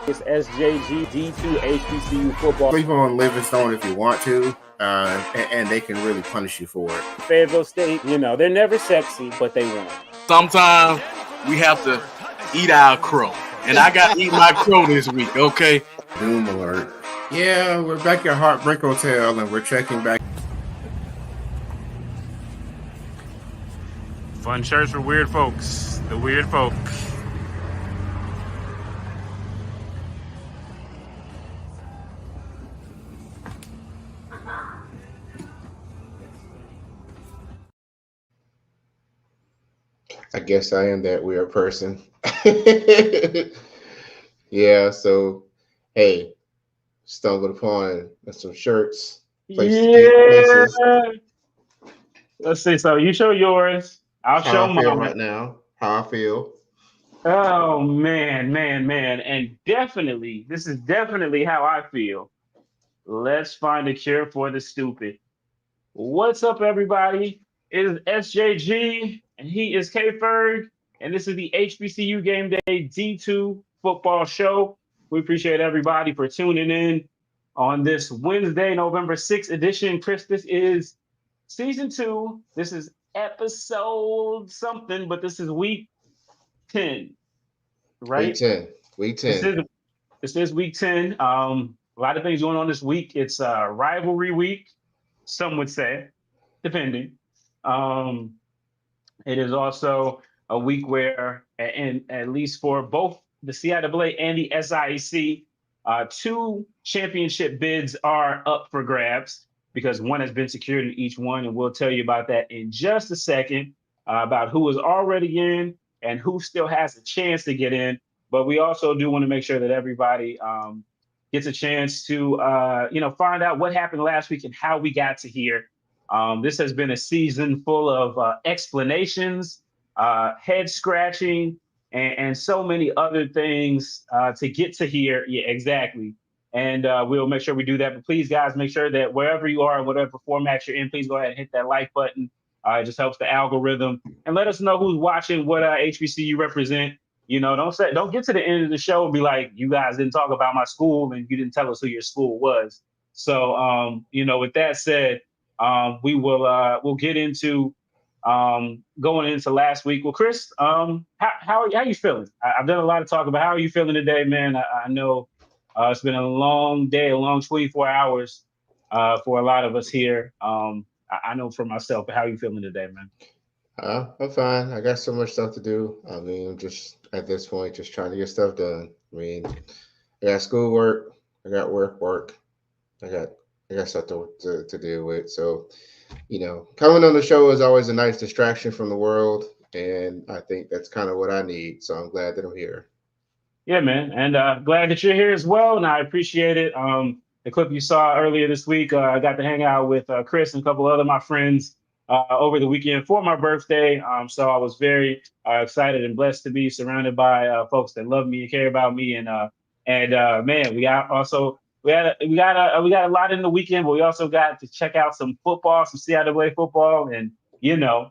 It's SJG D2 HBCU football. Sleep on Livingstone if you want to, and they can really punish you for it. Fayetteville State, they're never sexy, but they won. Sometimes we have to eat our crow, and I got to eat my crow this week, okay? Doom alert. Yeah, we're back at Heartbreak Hotel, and we're checking back. Fun shirts for weird folks. The weird folk. I guess I am that weird person. Yeah, so, hey, stumbled upon some shirts. Places. Let's see. So you show yours. I'll show mine right now. How I feel. Oh, man. And definitely, this is definitely how I feel. Let's find a cure for the stupid. What's up, everybody? It is SJG, and he is K-Ferg, and this is the HBCU Gameday D2 football show. We appreciate everybody for tuning in on this Wednesday, November 6th edition. Chris, this is season 2. This is episode something, but this is week 10, right? Week 10. This is week 10. A lot of things going on this week. It's rivalry week, some would say, depending. It is also a week where, and at least for both the CIAA and the SIAC, 2 championship bids are up for grabs because one has been secured in each one, and we'll tell you about that in just a second, about who is already in and who still has a chance to get in. But we also do want to make sure that everybody gets a chance to, find out what happened last week and how we got to here. This has been a season full of explanations, head scratching, and so many other things to get to here. Yeah, exactly. And we'll make sure we do that. But please, guys, make sure that wherever you are, whatever format you're in, please go ahead and hit that like button. It just helps the algorithm. And let us know who's watching, what HBCU represent. Don't get to the end of the show and be like, you guys didn't talk about my school and you didn't tell us who your school was. So, with that said, we'll get into going into last week. Well, Chris, how are you feeling? I've done a lot of talk about how are you feeling today, man. I know it's been a long day, a long 24 hours for a lot of us here. I know for myself, but how are you feeling today, man? I'm fine. I got so much stuff to do. I mean, I'm just at this point just trying to get stuff done. I mean, I got schoolwork, I got work. I got stuff to deal with. So, coming on the show is always a nice distraction from the world, and I think that's kind of what I need. So I'm glad that I'm here. Yeah, man, and glad that you're here as well, and I appreciate it. The clip you saw earlier this week, I got to hang out with Chris and a couple other of my friends over the weekend for my birthday. So I was very excited and blessed to be surrounded by folks that love me and care about me, and man, we had a lot in the weekend, but we also got to check out some football, some CIAA football, and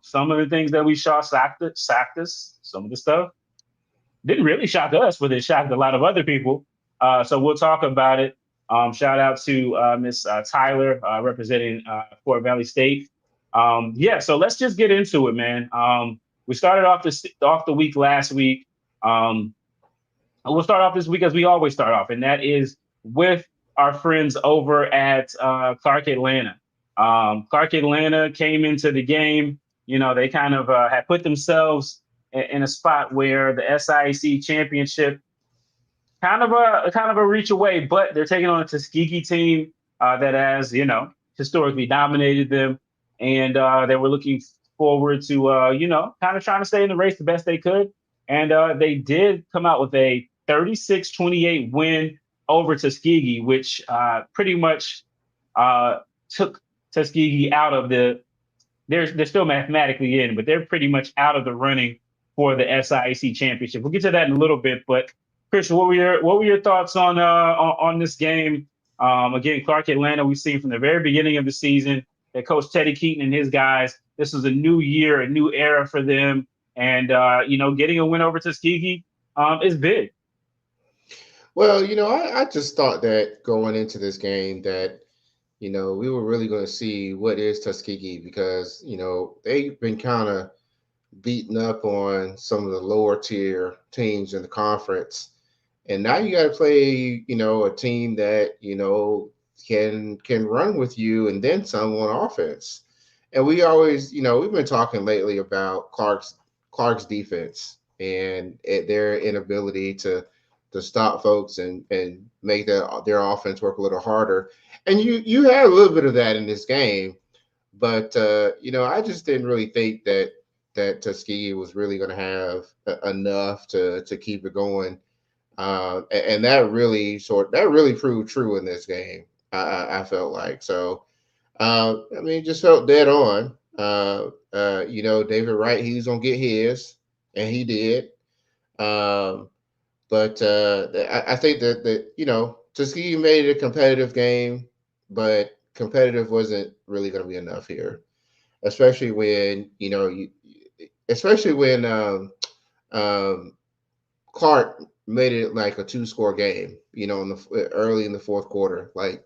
some of the things that we saw shocked us. Some of the stuff didn't really shock us, but it shocked a lot of other people. So we'll talk about it. Shout out to Miss Tyler representing Fort Valley State. So let's just get into it, man. We started off the week last week. We'll start off this week as we always start off, and that is with our friends over at Clark Atlanta. Clark Atlanta came into the game. They kind of had put themselves in a spot where the SIAC championship kind of a reach away, but they're taking on a Tuskegee team that has historically dominated them, and they were looking forward to kind of trying to stay in the race the best they could, and they did come out with a 36-28 win over Tuskegee, which pretty much took Tuskegee out of they're still mathematically in, but they're pretty much out of the running for the SIAC championship. We'll get to that in a little bit, but Chris, what were your thoughts on this game? Again, Clark Atlanta, we've seen from the very beginning of the season that Coach Teddy Keaton and his guys, this was a new year, a new era for them. And, getting a win over Tuskegee is big. Well, I just thought that going into this game that, we were really going to see what is Tuskegee because, they've been kind of beaten up on some of the lower tier teams in the conference. And now you got to play, a team that, can run with you and then some on offense. And we always, we've been talking lately about Clark's defense and their inability to stop folks and make their offense work a little harder. And you had a little bit of that in this game, but I just didn't really think that Tuskegee was really going to have enough to keep it going. And that really proved true in this game. I felt like so. It just felt dead on. David Wright, he was gonna get his, and he did. Um, but I think that Tuskegee made it a competitive game, but competitive wasn't really going to be enough here, especially when especially when um, Clark made it like a 2-score game, in the early in the fourth quarter. Like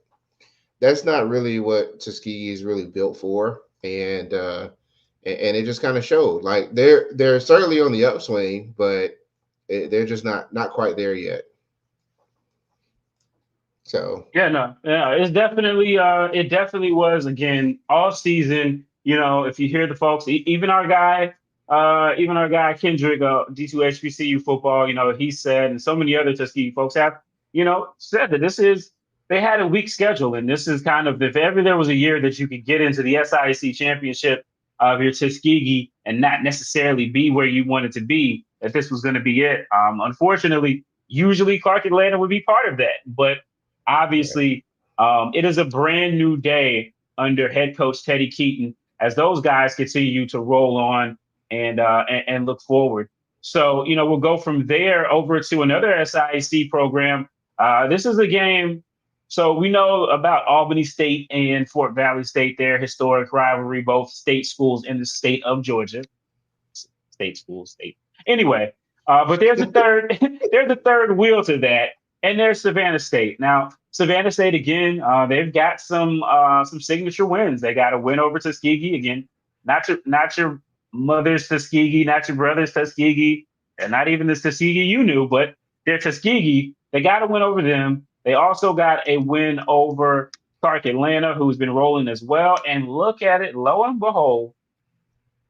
that's not really what Tuskegee is really built for, and it just kind of showed. Like they're certainly on the upswing, but they're just not quite there yet. So Yeah, no, yeah, it definitely was again all season. If you hear the folks, even our guy Kendrick, D2 HBCU football, he said, and so many other Tuskegee folks have, said that they had a weak schedule, and this is kind of if ever there was a year that you could get into the SIAC championship of your Tuskegee and not necessarily be where you wanted to be, that this was going to be it. Unfortunately, usually Clark Atlanta would be part of that, but obviously, it is a brand new day under head coach Teddy Keaton as those guys continue to roll on and look forward. So, we'll go from there over to another SIAC program. This is a game. So we know about Albany State and Fort Valley State, their historic rivalry, both state schools in the state of Georgia. State schools, state. Anyway, but there's a third, there's a third wheel to that, and there's Savannah State. Now, Savannah State again, they've got some signature wins. They got a win over Tuskegee again, not your mother's Tuskegee, not your brother's Tuskegee, and not even the Tuskegee you knew, but they're Tuskegee. They got a win over them. They also got a win over Clark Atlanta, who's been rolling as well. And look at it, lo and behold,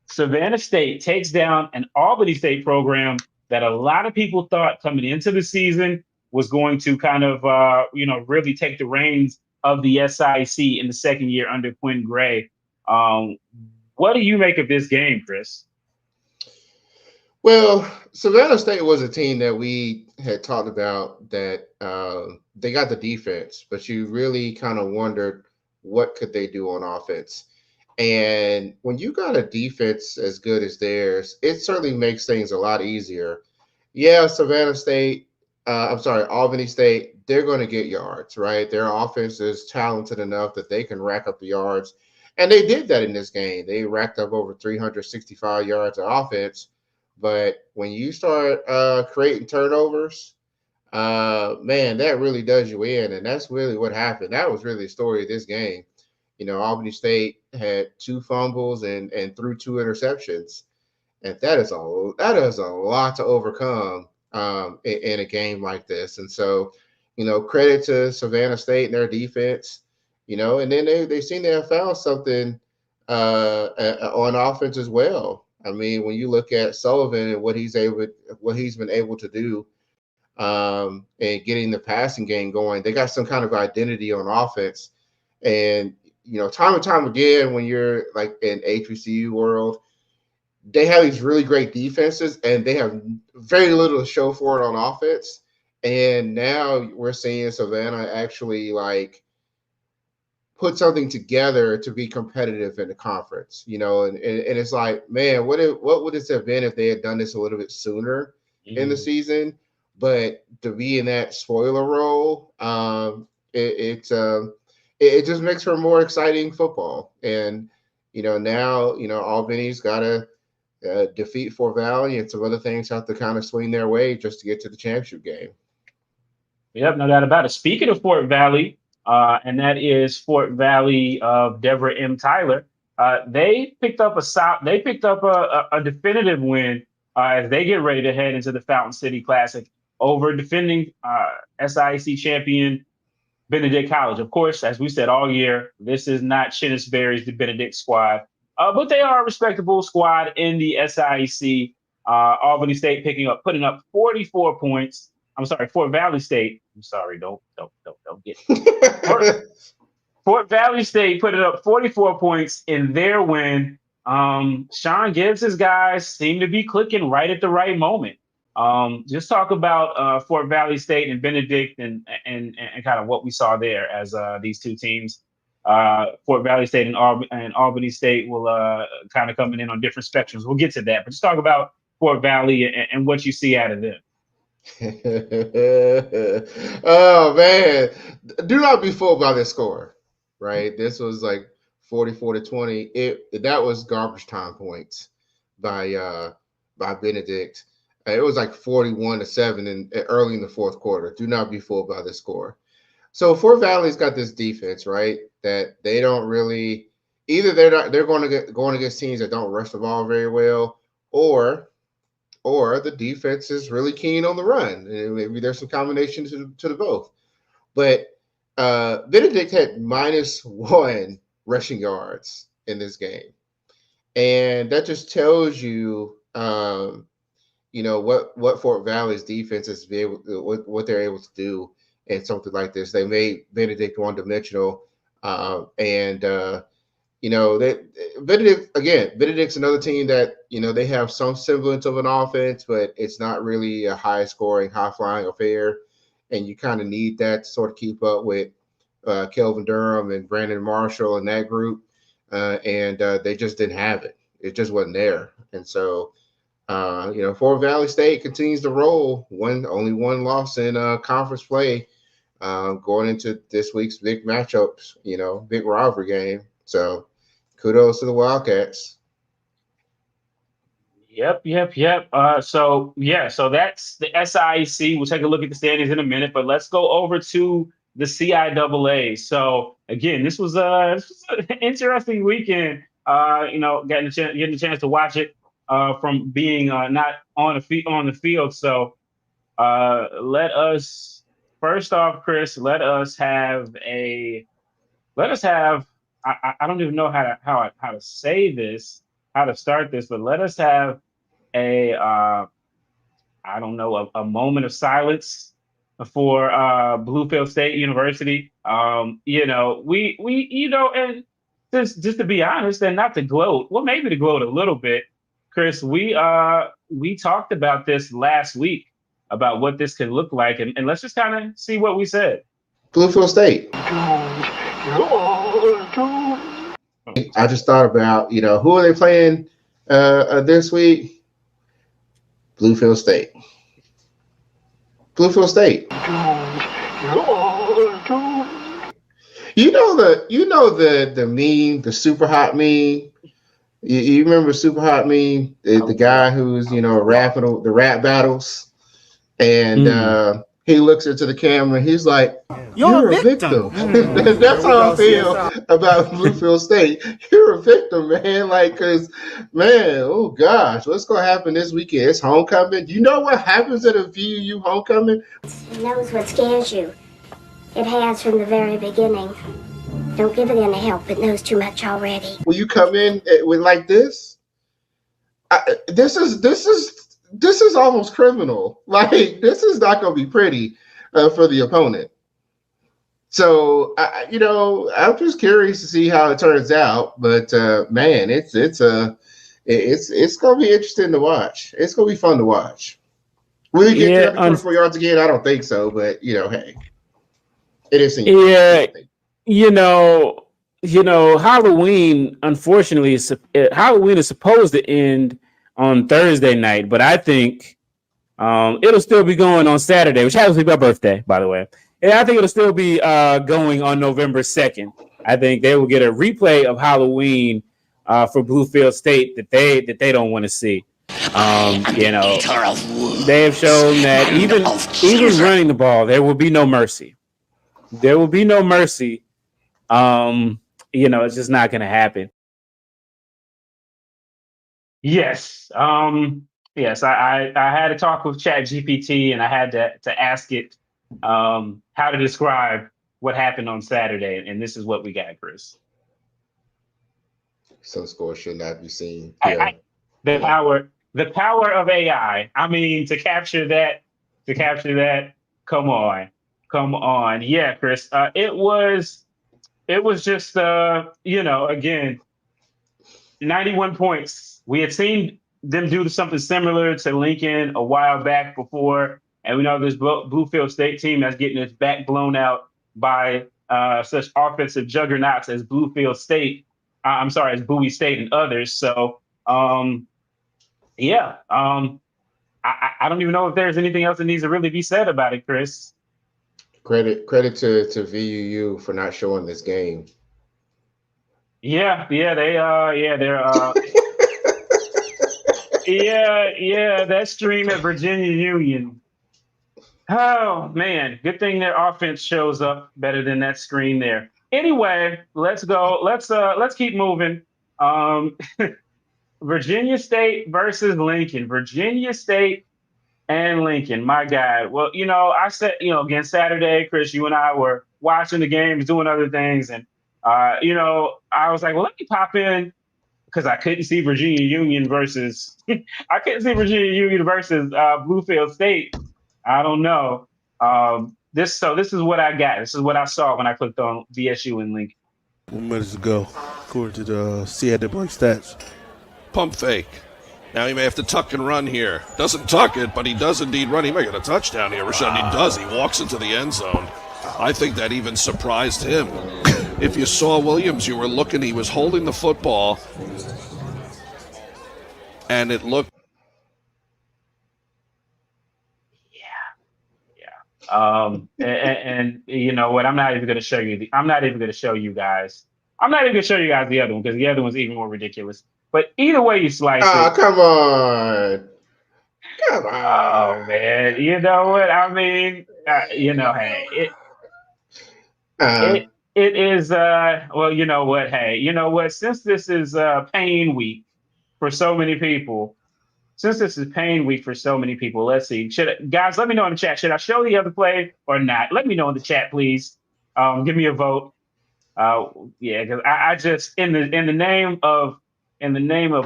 Savannah State takes down an Albany State program that a lot of people thought coming into the season was going to kind of, really take the reins of the SIC in the second year under Quinn Gray. What do you make of this game, Chris? Well, Savannah State was a team that we had talked about that they got the defense, but you really kind of wondered what could they do on offense. And when you got a defense as good as theirs, it certainly makes things a lot easier. Yeah, Albany State, they're going to get yards, right? Their offense is talented enough that they can rack up the yards. And they did that in this game. They racked up over 365 yards of offense. But when you start creating turnovers, man, that really does you in. And that's really what happened. That was really the story of this game. Albany State had 2 fumbles and threw 2 interceptions. And that is a lot to overcome in a game like this. And so, credit to Savannah State and their defense, and then they seem to have found something on offense as well. I mean, when you look at Sullivan and what he's been able to do and getting the passing game going, they got some kind of identity on offense. And, time and time again, when you're like in HBCU world, they have these really great defenses and they have very little to show for it on offense. And now we're seeing Savannah actually like put something together to be competitive in the conference, and it's like, man, what would this have been if they had done this a little bit sooner in the season? But to be in that spoiler role, it just makes for more exciting football. And now Albany's got to defeat Fort Valley, and some other things have to kind of swing their way just to get to the championship game. Yep, no doubt about it. Speaking of Fort Valley, and that is Fort Valley of Deborah M. Tyler. They picked up a definitive win as they get ready to head into the Fountain City Classic over defending SIAC champion Benedict College. Of course, as we said all year, this is not Chinnis Berry's the Benedict squad, but they are a respectable squad in the SIAC. Albany State putting up 44 points. I'm sorry, Fort Valley State. I'm sorry, don't get it. Fort Valley State put up 44 points in their win. Sean Gibbs' guys seem to be clicking right at the right moment. Just talk about Fort Valley State and Benedict and kind of what we saw there as these two teams. Fort Valley State and Albany State will kind of coming in on different spectrums. We'll get to that, but just talk about Fort Valley and what you see out of them. Oh man, do not be fooled by this score, right? This was like 44-20. That was garbage time points by Benedict. It was like 41-7 early in the fourth quarter. Do not be fooled by this score. So Fort Valley's got this defense, right? That they don't really either. They're going against teams that don't rush the ball very well, or the defense is really keen on the run. And maybe there's some combination to the both. But Benedict had -1 rushing yards in this game. And that just tells you, what Fort Valley's defense is what they're able to do in something like this. They made Benedict one-dimensional. Benedict's another team that, they have some semblance of an offense, but it's not really a high-scoring, high-flying affair. And you kind of need that to sort of keep up with Kelvin Durham and Brandon Marshall and that group. And they just didn't have it. It just wasn't there. And so, Fort Valley State continues to roll. Only one loss in conference play going into this week's big matchups, big rivalry game. So kudos to the Wildcats. Yep. So that's the SIAC. We'll take a look at the standings in a minute, but let's go over to the CIAA. So again, this was an interesting weekend. Getting a chance to watch it from being not on the field. So let us first off, Chris. Let us have. I don't even know how to say this, how to start this, but let us have a moment of silence for Bluefield State University. And just to be honest and not to gloat, well, maybe to gloat a little bit, Chris, we talked about this last week about what this could look like, and let's just kind of see what we said. Bluefield State. I just thought about, who are they playing this week? Bluefield State. Bluefield State. The meme, the super hot meme. You remember super hot meme? The guy who's rapping the rap battles, and he looks into the camera. He's like, "You're a victim." That's how I feel about Bluefield State. You're a victim, man. Oh gosh, what's gonna happen this weekend? It's homecoming. You know what happens at a VU homecoming? It knows what scares you. It has from the very beginning. Don't give it any help. It knows too much already. Will you come in with like this? This is almost criminal. This is not going to be pretty for the opponent. So, I'm just curious to see how it turns out. But man, it's going to be interesting to watch. It's going to be fun to watch. Will you get to 24 yards again? I don't think so. But hey, it is. Halloween. Unfortunately, Halloween is supposed to end on Thursday night, but I think it'll still be going on Saturday, which happens to be my birthday, by the way. And I think it'll still be going on November 2nd. I think they will get a replay of Halloween for Bluefield State that they don't want to see. You know, they have shown that even running the ball, there will be no mercy. There will be no mercy. You know, it's just not going to happen. Yes. Yes. I had a talk with ChatGPT, and I had to ask it how to describe what happened on Saturday, and this is what we got, Chris. Some scores should not be seen. The power of AI. I mean, to capture that. Come on. Yeah, Chris. It was just you know, again, 91 points. We had seen them do something similar to Lincoln a while back before, and we know this Bluefield State team that's getting its back blown out by such offensive juggernauts as Bluefield State. As Bowie State and others. So, I don't even know if there's anything else that needs to really be said about it, Chris. Credit to VUU for not showing this game. They're that stream at Virginia Union. Oh man, good thing their offense shows up better than that screen there. Anyway, let's go. Let's keep moving. Virginia State versus Lincoln. Virginia State and Lincoln. My God. Well, you know, I said, you know, again, Saturday, Chris, you and I were watching the games, doing other things, and you know, I was like, well, let me pop in because I couldn't see Virginia Union versus Bluefield State. I don't know. This is what I got. This is what I saw when I clicked on VSU and Lincoln. 1 minute to go, according to the CIAA stats. Pump fake. Now he may have to tuck and run here. Doesn't tuck it, but he does indeed run. He may get a touchdown here. Rashad, he does. He walks into the end zone. I think that even surprised him. If you saw Williams, you were looking. He was holding the football, and it looked. And you know what? I'm not even going to show you I'm not even going to show you guys the other one because the other one's even more ridiculous. But either way you slice it. Come on. Oh man, you know what I mean? You know, hey, it is. Well, you know what? Hey, you know what? Since this is pain week for so many people. Let's see. Guys, let me know in the chat. Should I show the other play or not? Let me know in the chat, please. Give me a vote. Because I just in the name of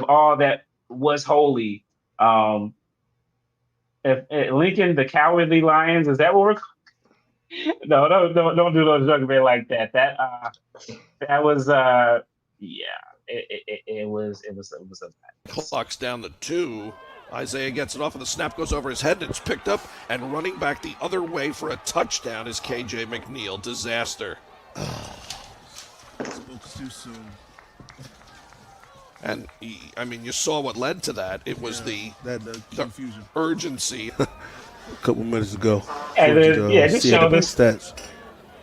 all that was holy. If Lincoln, the Cowardly Lions, is that what we're? No, don't do those juggernaut like that. That was It was Clock's down to 2. Isaiah gets it off, and the snap goes over his head, and it's picked up, and running back the other way for a touchdown is KJ McNeil. Disaster. Spoke too soon. And you saw what led to that. It was the confusion, urgency. A couple minutes ago. And just show this stats.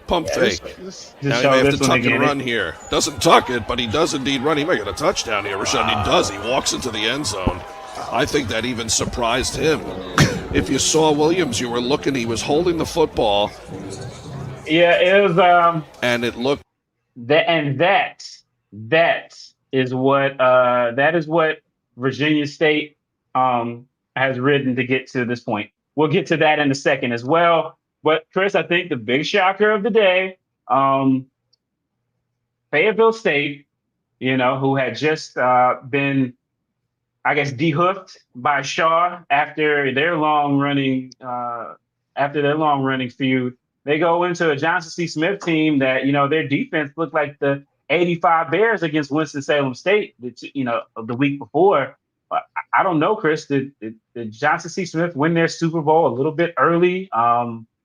Pump fake. Now he may have to tuck and run here. Doesn't tuck it, but he does indeed run. He may get a touchdown here. Rashad, he does. He walks into the end zone. I think that even surprised him. If you saw Williams, you were looking. He was holding the football. Yeah, it was. And it looked. That is what Virginia State has ridden to get to this point. We'll get to that in a second as well. But Chris, I think the big shocker of the day, Fayetteville State, you know, who had just been, I guess, dehoofed by Shaw after their long running feud. They go into a Johnson C. Smith team that, you know, their defense looked like the 85 Bears against Winston-Salem State, you know, the week before. I don't know, Chris. Did Johnson C. Smith win their Super Bowl a little bit early?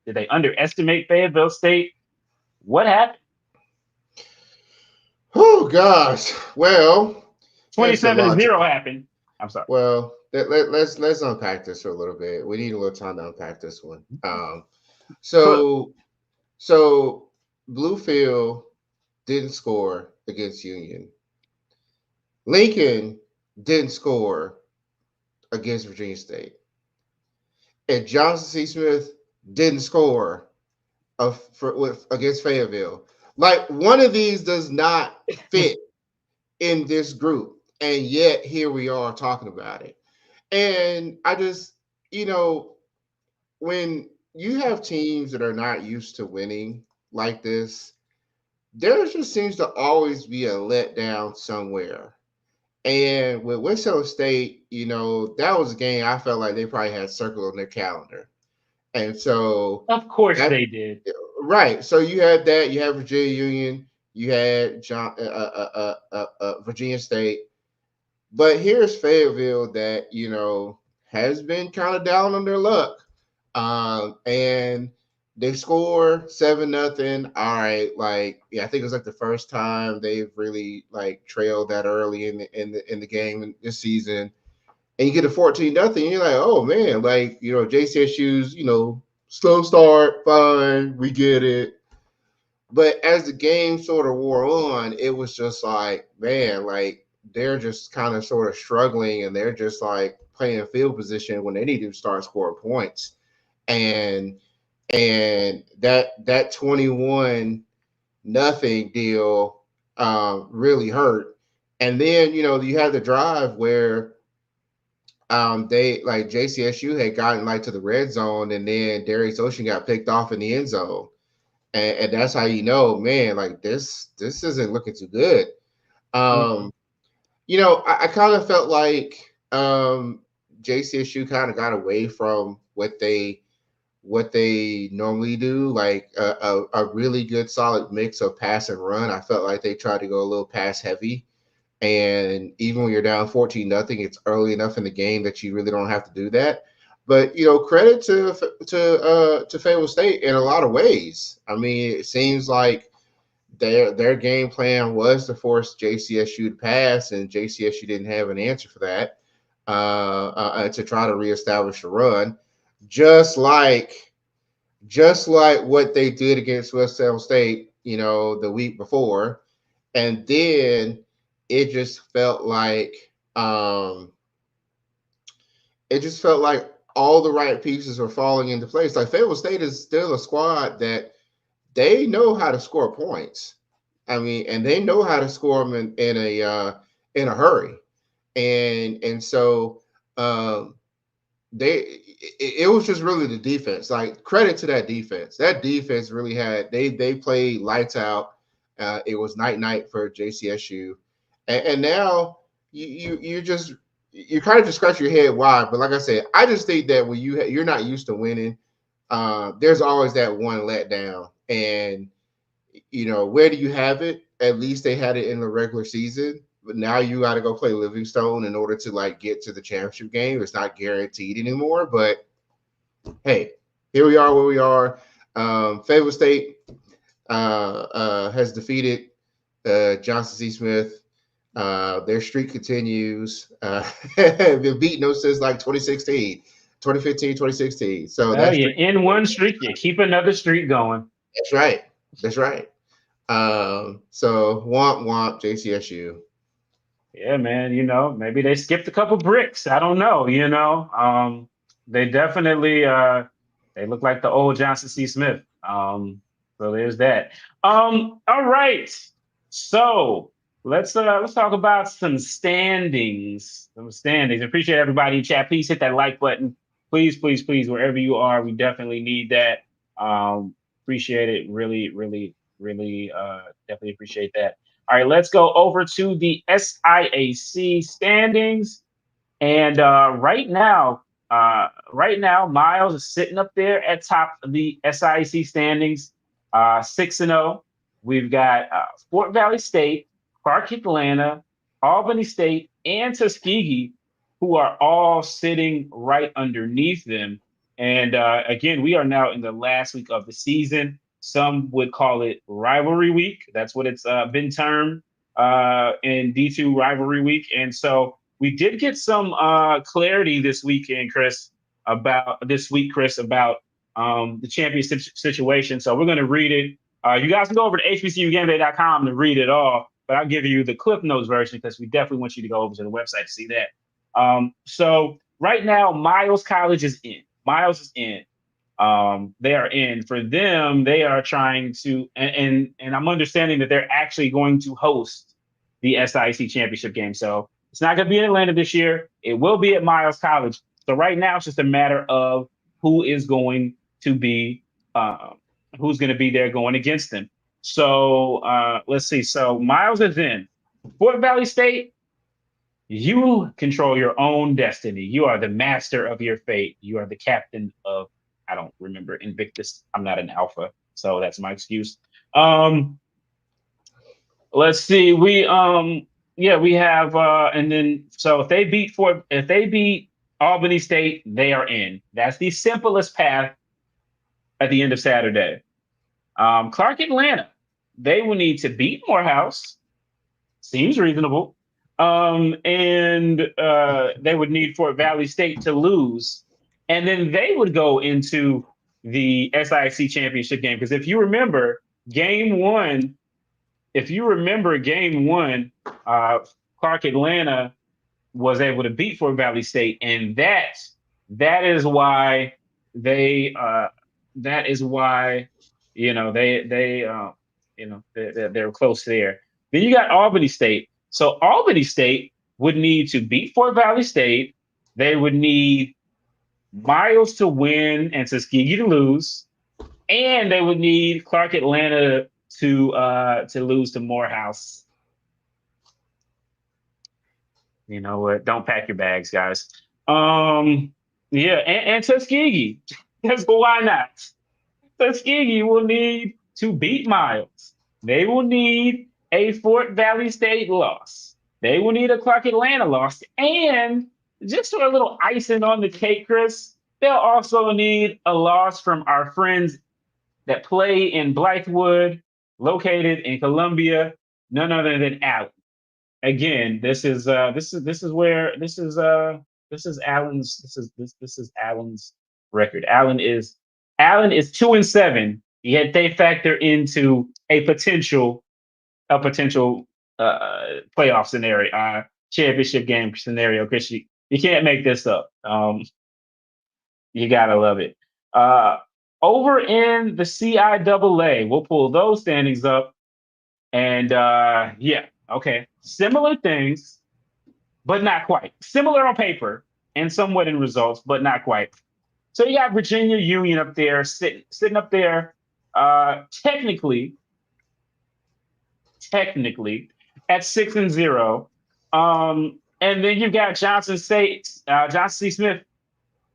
Did they underestimate Fayetteville State? What happened? Oh gosh. Well, 27-0 happened. I'm sorry. Well, let's unpack this for a little bit. We need a little time to unpack this one. So Bluefield didn't score against Union. Lincoln didn't score against Virginia State, and Johnson C. Smith didn't score against Fayetteville. Like, one of these does not fit in this group, and yet here we are talking about it. And I just, when you have teams that are not used to winning like this, there just seems to always be a letdown somewhere. And with Winston State, that was a game I felt like they probably had circled on their calendar. And so, of course they did. Right. So you had that. You had Virginia Union. You had Virginia State. But here's Fayetteville that, has been kind of down on their luck. And they score 7-0. All right, I think it was like the first time they've really trailed that early in the game this season. And you get a 14-0, and you're like, oh man, JCSU's, slow start, fine, we get it. But as the game sort of wore on, it was just like, man, they're just kind of sort of struggling, and they're just playing field position when they need to start scoring points. And that 21-0 deal really hurt. And then, you had the drive where they JCSU had gotten to the red zone, and then Darius Ocean got picked off in the end zone. And that's how man, this isn't looking too good. I kind of felt like JCSU kind of got away from what they normally do, a really good solid mix of pass and run. I felt like they tried to go a little pass heavy. And even when you're down 14-0, it's early enough in the game that you really don't have to do that. But credit to Fayetteville State in a lot of ways. I mean, it seems like their game plan was to force JCSU to pass, and JCSU didn't have an answer for that to try to reestablish a run, just like what they did against Winston-Salem State, the week before. And then it just felt like all the right pieces are falling into place. Fayetteville State is still a squad that they know how to score points. I mean, and they know how to score them in a hurry. And so it was just really the defense. Credit to that defense. That defense really they played lights out. It was night for JCSU. And now you kind of just scratch your head why. But like I said, I just think that when you're not used to winning, there's always that one letdown. And where do you have it? At least they had it in the regular season. But now you got to go play Livingstone in order to get to the championship game. It's not guaranteed anymore. But hey, here we are where we are. Fayetteville State has defeated Johnson C. Smith. Their streak continues. Been beating them since 2015, 2016. So that's in one streak, you keep another streak going. That's right. So womp JCSU. Yeah, man. Maybe they skipped a couple bricks. I don't know. They definitely they look like the old Johnson C. Smith. So there's that. All right. So let's talk about some standings. Appreciate everybody in chat. Please hit that like button. Please, wherever you are, we definitely need that. Appreciate it. Really, definitely appreciate that. All right, let's go over to the SIAC standings. And right now, Miles is sitting up there at top of the SIAC standings, 6-0. We've got Fort Valley State, Clark Atlanta, Albany State, and Tuskegee, who are all sitting right underneath them. And again, we are now in the last week of the season. Some would call it Rivalry Week. That's what it's been termed in D2 Rivalry Week. And so we did get some clarity this weekend, Chris, about the championship situation. So we're going to read it. You guys can go over to HBCUGameday.com to read it all, but I'll give you the Cliff Notes version because we definitely want you to go over to the website to see that. So right now, Miles College is in. Miles is in. They are in. For them, they are trying to, and I'm understanding that they're actually going to host the SIAC championship game. So it's not going to be in Atlanta this year. It will be at Miles College. So right now, it's just a matter of who is going to be there going against them. So let's see. So Miles is in. Fort Valley State, you control your own destiny. You are the master of your fate. You are the captain of, I don't remember, Invictus. I'm not an alpha, so that's my excuse. Let's see. We have and then so if they beat Albany State, they are in. That's the simplest path at the end of Saturday. Clark Atlanta, they will need to beat Morehouse. Seems reasonable. And they would need Fort Valley State to lose. And then they would go into the SIAC championship game. Because if you remember game one, Clark Atlanta was able to beat Fort Valley State. And that is why they they're close there. Then you got Albany State. So Albany State would need to beat Fort Valley State. They would need Miles to win and Tuskegee to lose, and they would need Clark Atlanta to lose to Morehouse. You know what? Don't pack your bags, guys. And Tuskegee. Because why not? Tuskegee will need to beat Miles. They will need a Fort Valley State loss. They will need a Clark Atlanta loss. And just for a little icing on the cake, Chris, they'll also need a loss from our friends that play in Blythewood, located in Columbia, none other than Allen. Again, this is Allen's record. Allen is 2-7. Yet they factor into a potential playoff scenario, championship game scenario. Because you can't make this up. You gotta love it. Over in the CIAA, we'll pull those standings up, and okay, similar things, but not quite. Similar on paper and somewhat in results, but not quite. So you got Virginia Union up there, sitting up there, technically at 6-0. And then you've got Johnson C. Smith,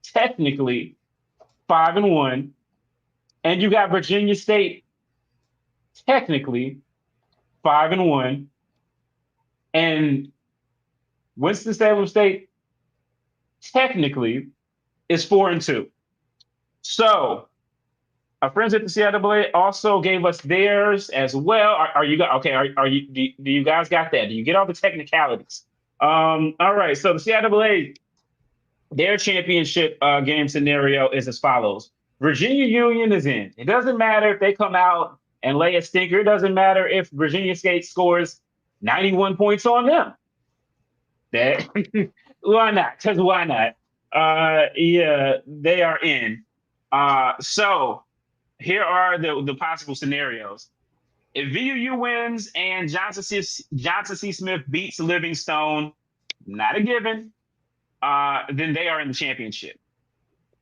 technically 5-1. And you got Virginia State, technically 5-1. And Winston-Salem State, technically, is 4-2. So our friends at the CIAA also gave us theirs as well. Are you do you guys got that? Do you get all the technicalities? All right. So the CIAA, their championship game scenario is as follows. Virginia Union is in. It doesn't matter if they come out and lay a stinker. It doesn't matter if Virginia State scores 91 points on them. Why not? Because why not? They are in. So here are the possible scenarios. If VUU wins and Johnson C. Smith beats Livingstone, not a given, then they are in the championship.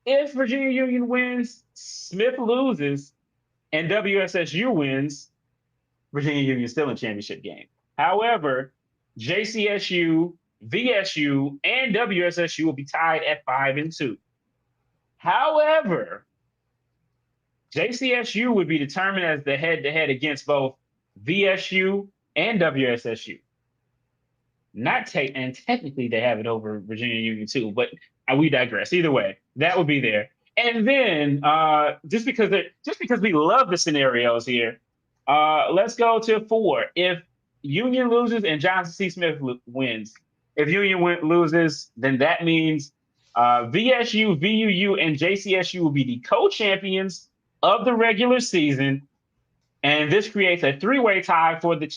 If Virginia Union wins, Smith loses, and WSSU wins, Virginia Union is still in championship game. However, JCSU, VSU, and WSSU will be tied at 5-2. However, JCSU would be determined as the head-to-head against both VSU and WSSU. And technically they have it over Virginia Union too, but we digress. Either way, that would be there. And then just because we love the scenarios here, let's go to 4. If Union loses and Johnson C. Smith wins, if Union loses, then that means VSU, VUU, and JCSU will be the co-champions of the regular season, and this creates a 3-way tie for the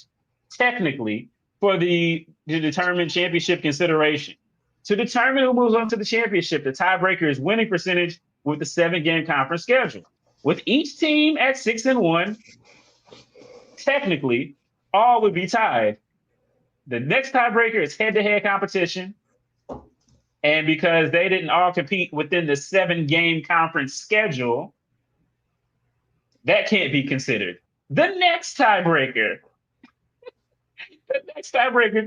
determined championship consideration. To determine who moves on to the championship, the tiebreaker is winning percentage with the 7-game conference schedule. With each team at 6-1, technically, all would be tied. The next tiebreaker is head-to-head competition. And because they didn't all compete within the 7-game conference schedule, that can't be considered. The next tiebreaker,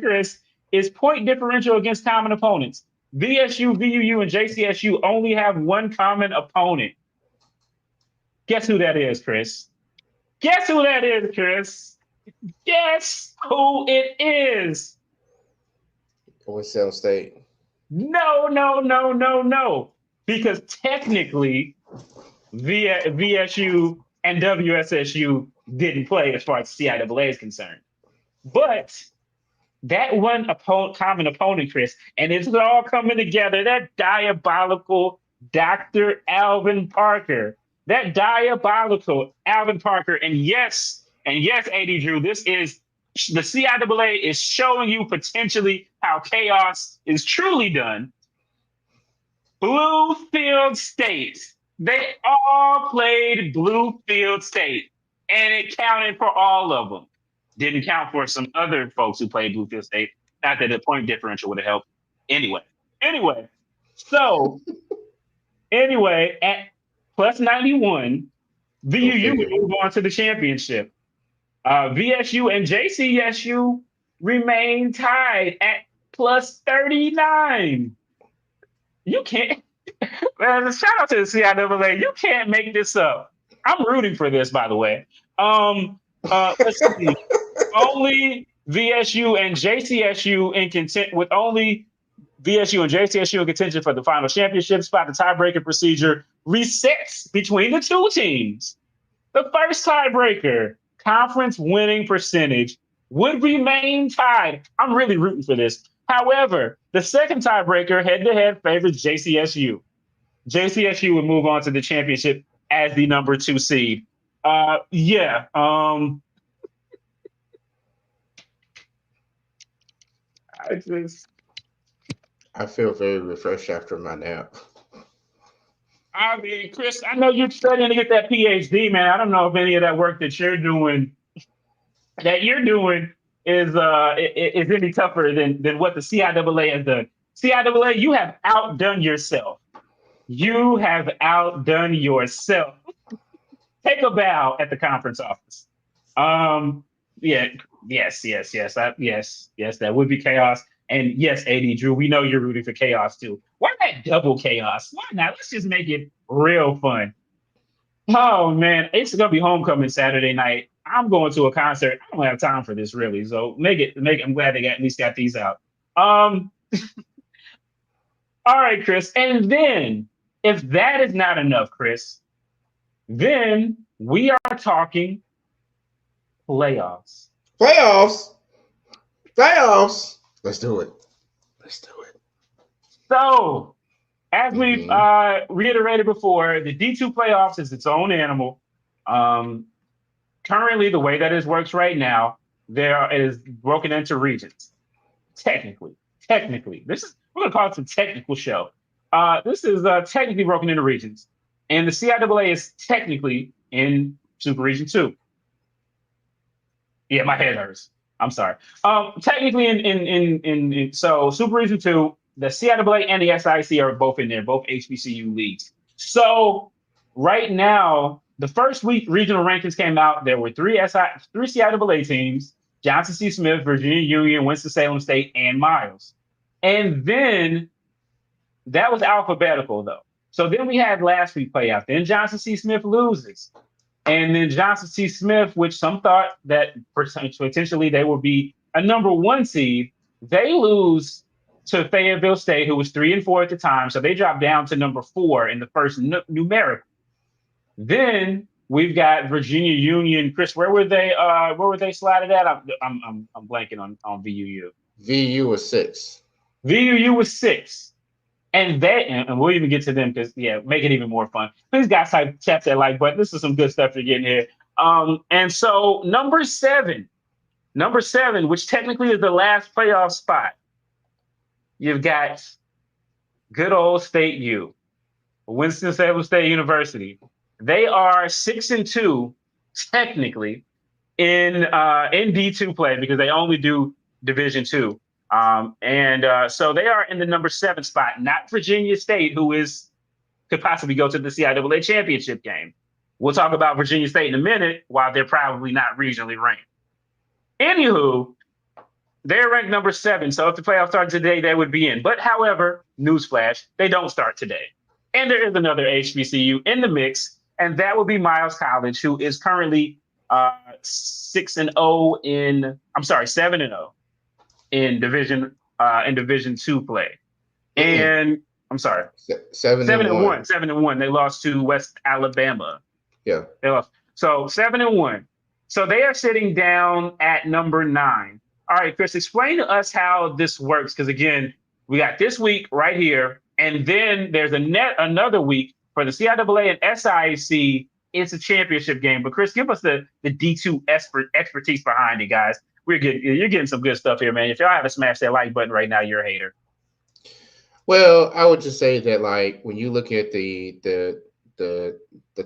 Chris, is point differential against common opponents. VSU, VUU, and JCSU only have one common opponent. Guess who that is, Chris? Guess who that is, Chris? Guess who it is? Winston-Salem State. No. Because technically, VSU and WSSU didn't play as far as CIAA is concerned. But that one common opponent, Chris, and it's all coming together, that diabolical Dr. Alvin Parker. That diabolical Alvin Parker. And yes, AD Drew, this is the CIAA is showing you potentially how chaos is truly done. Bluefield State. They all played Bluefield State, and it counted for all of them. Didn't count for some other folks who played Bluefield State. Not that the point differential would have helped. Anyway, at plus 91, VUU would move on to the championship. VSU and JCSU remain tied at plus 39. You can't, man, shout out to the CIAA. You can't make this up. I'm rooting for this, by the way. Let's see. Only VSU and JCSU in content with only VSU and JCSU in contention for the final championship spot. The tiebreaker procedure resets between the two teams. The first tiebreaker, conference winning percentage, would remain tied. I'm really rooting for this. However, the second tiebreaker, head-to-head, favors JCSU. JCSU would move on to the championship as the number 2 seed. I feel very refreshed after my nap. I mean, Chris, I know you're studying to get that PhD, man. I don't know if any of that work that you're doing is any tougher than what the CIAA has done. CIAA, you have outdone yourself. You have outdone yourself. Take a bow at the conference office. Yes, that would be chaos. And yes, AD Drew, we know you're rooting for chaos too. Why not double chaos? Why not? Let's just make it real fun. Oh man, it's gonna be homecoming Saturday night. I'm going to a concert. I don't have time for this really. So make it. I'm glad they at least got these out. All right, Chris. And then if that is not enough, Chris, then we are talking playoffs. Playoffs. Let's do it. So, as we've reiterated before, the D2 playoffs is its own animal. Currently, the way that it works right now, there is broken into regions. Technically, we're gonna call it a technical show. This is technically broken into regions, and the CIAA is technically in Super Region 2. Yeah, my head hurts. I'm sorry. Technically, in Super Region 2, the CIAA and the SIAC are both in there, both HBCU leagues. So right now, the first week regional rankings came out. There were three CIAA teams: Johnson C. Smith, Virginia Union, Winston-Salem State, and Miles. And then that was alphabetical, though. So then we had last week play out. Then Johnson C. Smith loses. And then Johnson C. Smith, which some thought that potentially they would be a number 1 seed, they lose to Fayetteville State, who was 3-4 at the time. So they dropped down to number 4 in the first numeric. Then we've got Virginia Union. Chris, where were they slotted at? I'm blanking on VUU. VU was 6. VUU was 6. And we'll even get to them because, make it even more fun. Please, guys, tap that like button. This is some good stuff you're getting here. And so number seven, which technically is the last playoff spot, you've got good old State U, Winston-Salem State University. They are 6-2 technically in D2 play because they only do Division II. So they are in the number 7 spot, not Virginia State, who could possibly go to the CIAA championship game. We'll talk about Virginia State in a minute, while they're probably not regionally ranked. Anywho, they're ranked number 7. So if the playoffs started today, they would be in. But however, newsflash, they don't start today. And there is another HBCU in the mix, and that would be Miles College, who is currently 7-0 in Division II play. And I'm sorry, 7-1. 7-1. They lost to West Alabama. Yeah, they lost. So 7-1. So they are sitting down at number 9. All right, Chris, explain to us how this works. Because again, we got this week right here, and then there's another week for the CIAA and SIAC. It's a championship game. But Chris, give us the D2 expertise behind it, guys. You're getting some good stuff here, man. If y'all haven't smashed that like button right now, you're a hater. Well, I would just say that, like, when you look at the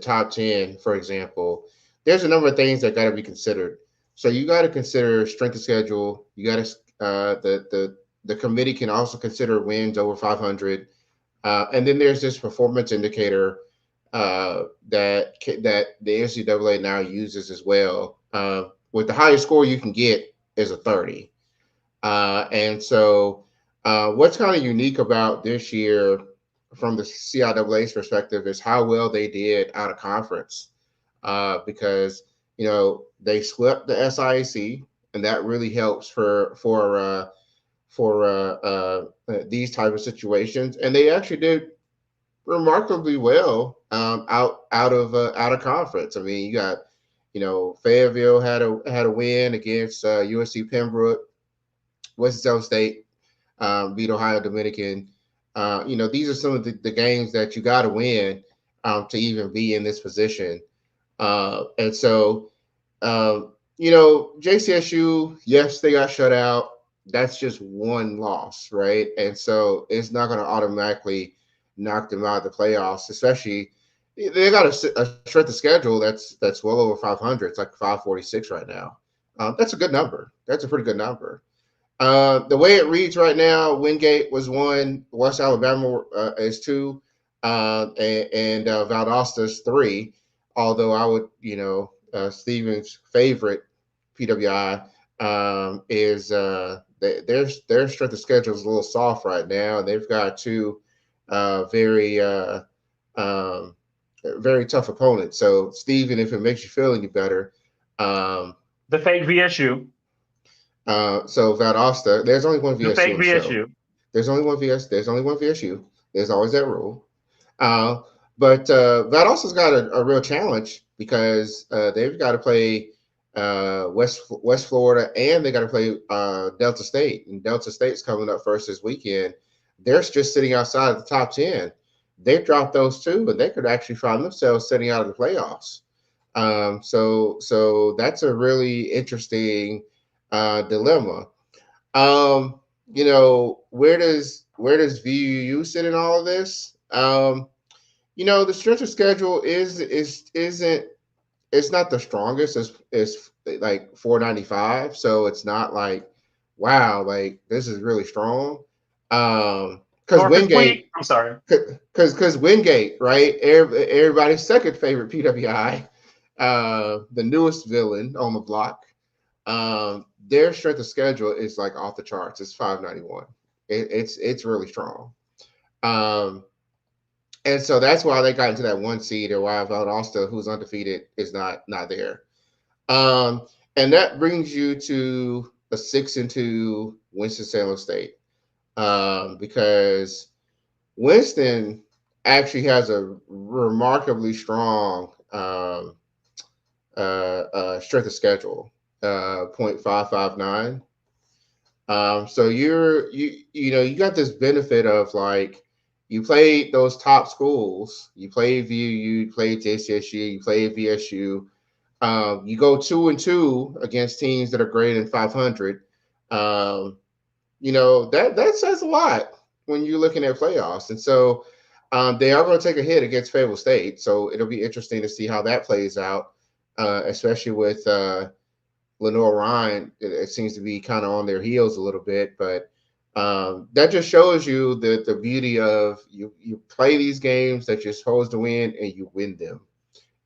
top 10, for example, there's a number of things that got to be considered. So you got to consider strength of schedule. You got to the committee can also consider wins over 500, and then there's this performance indicator that the NCAA now uses as well. With the highest score you can get is a 30, and so what's kind of unique about this year from the CIAA's perspective is how well they did out of conference, because they swept the SIAC, and that really helps for these type of situations. And they actually did remarkably well out of conference. I mean, you got Fayetteville had a win against USC Pembroke. Winston-Salem State beat Ohio Dominican. These are some of the games that you got to win to even be in this position. And so, JCSU, yes, they got shut out. That's just one loss, right? And so it's not going to automatically knock them out of the playoffs, especially they got a strength of schedule that's well over 500. It's like 546 right now. That's a good number. That's a pretty good number. The way it reads right now, Wingate was 1, West Alabama is 2, and Valdosta's 3. Although I would, Stephen's favorite PWI is their strength of schedule is a little soft right now. They've got 2 very tough opponents. So, Stephen, if it makes you feel any better, the fake VSU. So Valdosta, there's only one VSU. The fake VSU. There's only one VSU. There's always that rule. But Valdosta's got a real challenge because they've got to play West Florida, and they got to play Delta State. And Delta State's coming up first this weekend. They're just sitting outside of the top 10. They've dropped those 2, but they could actually find themselves sitting out of the playoffs. So that's a really interesting dilemma. Where does VUU sit in all of this? The strength of schedule it's not the strongest. It's like 495, so it's not like, wow, like this is really strong. Because Wingate, I'm sorry, because Wingate, right? Everybody's second favorite PWI, the newest villain on the block. Their strength of schedule is like off the charts. It's 591. It's really strong. And so that's why they got into that 1 seed, or why Valdosta, who's undefeated, is not there. And that brings you to a 6-2 Winston-Salem State, because Winston actually has a remarkably strong strength of schedule, 0.559. So you got this benefit of, like, you played those top schools. You played VU, you played JCSU, you played VSU. You go 2-2 against teams that are greater than 500. That says a lot. when you're looking at playoffs. And so they are going to take a hit against Fayetteville State. So it'll be interesting to see how that plays out, especially with Lenore Ryan. It seems to be kind of on their heels a little bit, but that just shows you the beauty of you play these games that you're supposed to win and you win them.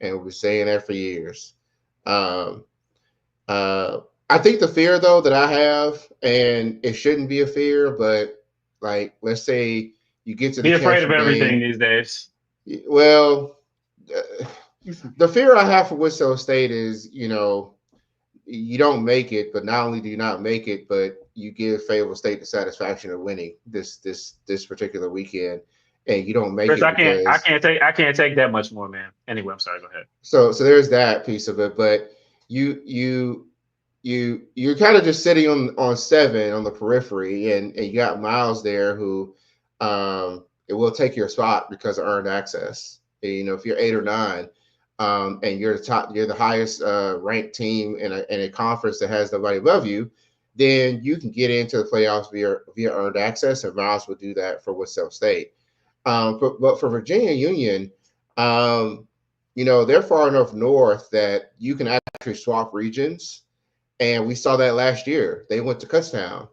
And we've been saying that for years. I think the fear, though, that I have, and it shouldn't be a fear, but like, let's say you get to the be afraid of everything game. these days. Well, the fear I have for Winston State is, you don't make it, but not only do you not make it, but you give Fayetteville State the satisfaction of winning this particular weekend, and you don't make Chris, it. I can't take that much more, man. Anyway, I'm sorry. Go ahead. So there's that piece of it, but you're kind of just sitting on 7 on the periphery, and you got Miles there who it will take your spot because of earned access. And, if you're 8 or 9, and you're the highest ranked team in a conference that has nobody above you, then you can get into the playoffs via earned access, and Miles will do that for Winston State. But for Virginia Union, they're far enough north that you can actually swap regions. And we saw that last year. They went to Kutztown.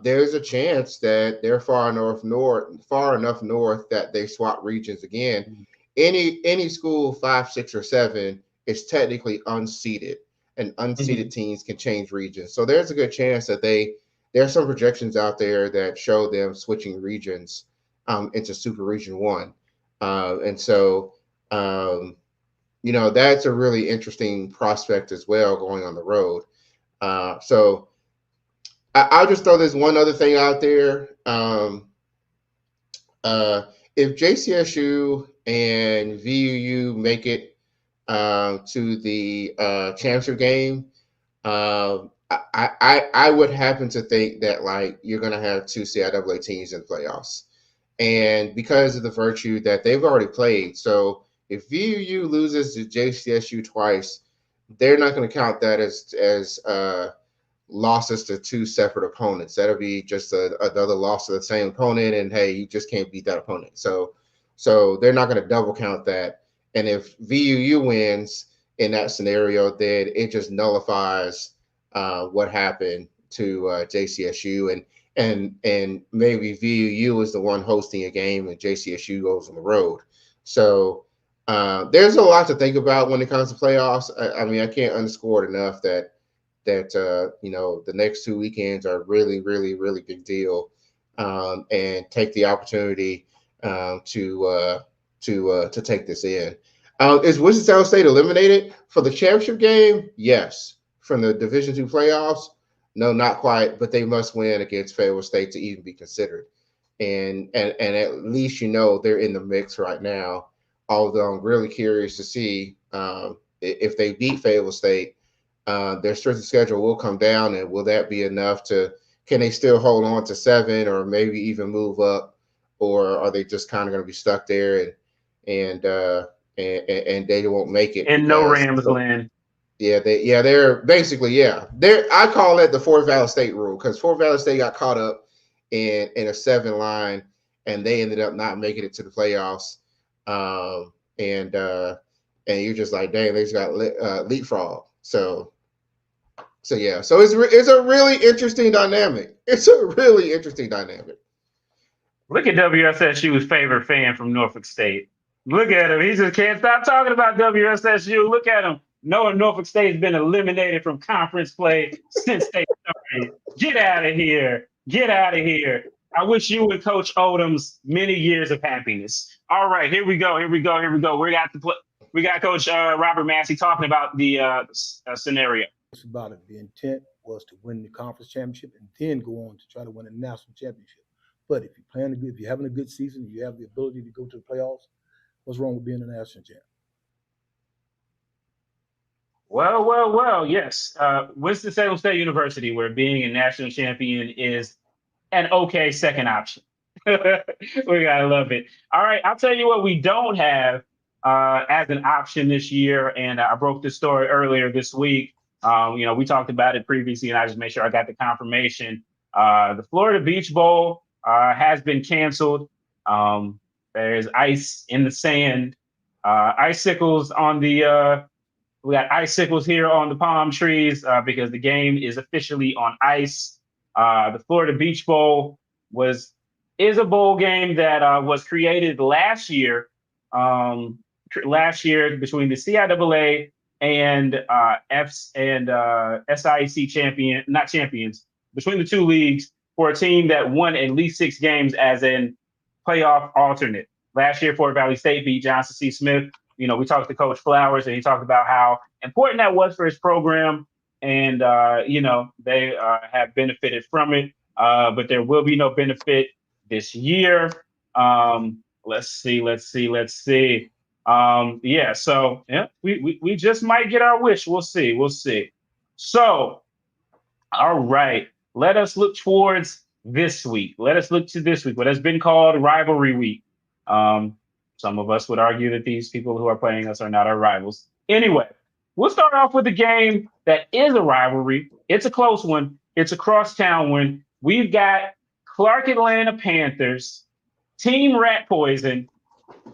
There's a chance that they're far enough north that they swap regions again. Any school 5, 6, or 7 is technically unseeded, and unseeded teams can change regions. So there's a good chance that there's some projections out there that show them switching regions into Super Region 1. And so that's a really interesting prospect as well going on the road. So I'll just throw this one other thing out there. If JCSU and VUU make it to the championship game, I would happen to think that you're going to have 2 CIAA teams in the playoffs, and because of the virtue that they've already played. So if VUU loses to JCSU twice, they're not going to count that as losses to 2 separate opponents. That'll be just another loss to the same opponent, and hey, you just can't beat that opponent. So they're not going to double count that. And if VUU wins in that scenario, then it just nullifies what happened to JCSU, and maybe VUU is the one hosting a game and JCSU goes on the road. So there's a lot to think about when it comes to playoffs. I can't underscore it enough that the next 2 weekends are really, really, really big deal, and take the opportunity to take this in. Is Winston-Salem State eliminated for the championship game? Yes. From the Division II playoffs? No, not quite, but they must win against Fayetteville State to even be considered. And at least they're in the mix right now, although I'm really curious to see if they beat Fayetteville State, their strength of schedule will come down, and will that be enough can they still hold on to 7 or maybe even move up, or are they just kind of going to be stuck there and they won't make it? And no Rams land. They're basically, I call it the Fort Valley State rule, because Fort Valley State got caught up in a 7 line, and they ended up not making it to the playoffs. And you're just like, dang, they just got leapfrog. So it's a really interesting dynamic. Look at WSSU's favorite fan from Norfolk State. Look at him. He just can't stop talking about WSSU. Look at him. Knowing Norfolk State has been eliminated from conference play since they started. Get out of here. Get out of here. I wish you and Coach Odom's many years of happiness. All right, here we go. We got Coach Robert Massey talking about the scenario. It's about it. The intent was to win the conference championship and then go on to try to win a national championship. But if you're having a good season, you have the ability to go to the playoffs, what's wrong with being a national champ? Well, yes. Winston-Salem State University, where being a national champion is an okay second option. We gotta love it. All right, I'll tell you what we don't have as an option this year, and I broke this story earlier this week. We talked about it previously, and I just made sure I got the confirmation. The Florida Beach Bowl has been canceled. There's ice in the sand, icicles on the. We got icicles here on the palm trees because the game is officially on ice. The Florida Beach Bowl is a bowl game that was created last year. Last year between the CIAA and SIAC not champions, between the two leagues for a team that won at least 6 games as an playoff alternate. Last year, Fort Valley State beat Johnson C. Smith. We talked to Coach Flowers, and he talked about how important that was for his program. And, they have benefited from it. But there will be no benefit this year. Let's see. We just might get our wish. We'll see. So, all right. Let us look towards this week. Let us look to this week, what has been called Rivalry Week. Some of us would argue that these people who are playing us are not our rivals. Anyway, we'll start off with a game that is a rivalry. It's a close one. It's a crosstown one. We've got Clark Atlanta Panthers, Team Rat Poison.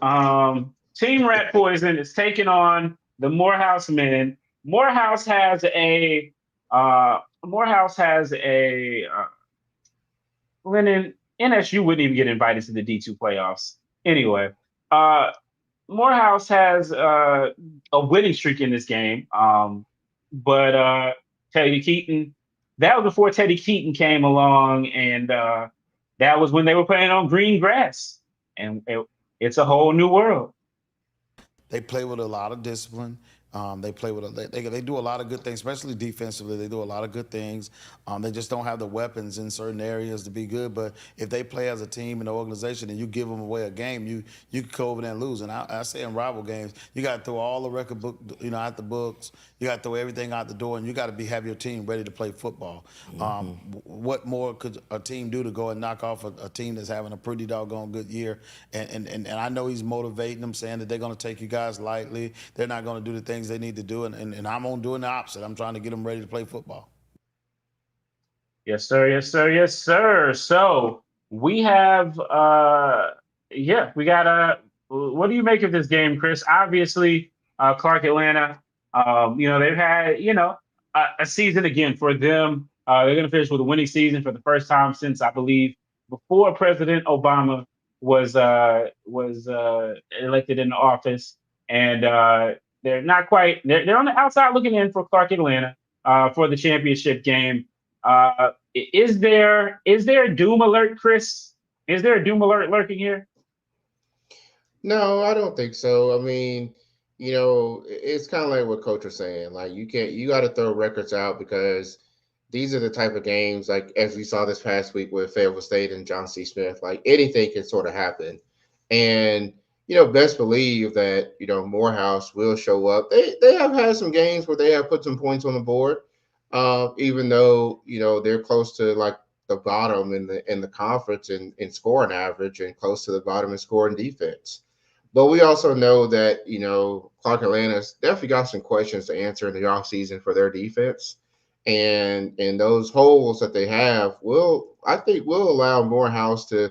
Team Rat Poison is taking on the Morehouse men. Morehouse has a Lennon. NSU wouldn't even get invited to the D2 playoffs. Anyway, Morehouse has a winning streak in this game. But Teddy Keaton, that was before Teddy Keaton came along, and that was when they were playing on green grass. And it's a whole new world. They play with a lot of discipline. They play with they do a lot of good things, especially defensively. They do a lot of good things. They just don't have the weapons in certain areas to be good. But if they play as a team and an organization, and you give them away a game, you can go over there and lose. And I say in rival games, you got to throw all the record book, out the books. You got to throw everything out the door, and you got to have your team ready to play football. What more could a team do to go and knock off a team that's having a pretty doggone good year? And I know he's motivating them, saying that they're going to take you guys lightly. They're not going to do the things they need to do, and I'm on doing the opposite. I'm trying to get them ready to play football. Yes, sir. So we have, we got what do you make of this game, Chris? Obviously, Clark Atlanta, they've had, a season again for them. They're going to finish with a winning season for the first time since, I believe, before President Obama was elected in office. And they're not quite, they're on the outside looking in for Clark Atlanta for the championship game. Is there a doom alert, Chris? Is there a doom alert lurking here? No, I don't think so. I mean, it's kind of like what Coach was saying. Like, you got to throw records out because these are the type of games, like as we saw this past week with Fayetteville State and John C. Smith, like anything can sort of happen. And, best believe that, Morehouse will show up. They have had some games where they have put some points on the board, even though, they're close to like the bottom in the conference in scoring average and close to the bottom in scoring defense. But we also know that, Clark Atlanta's definitely got some questions to answer in the offseason for their defense. And those holes that they have I think will allow Morehouse to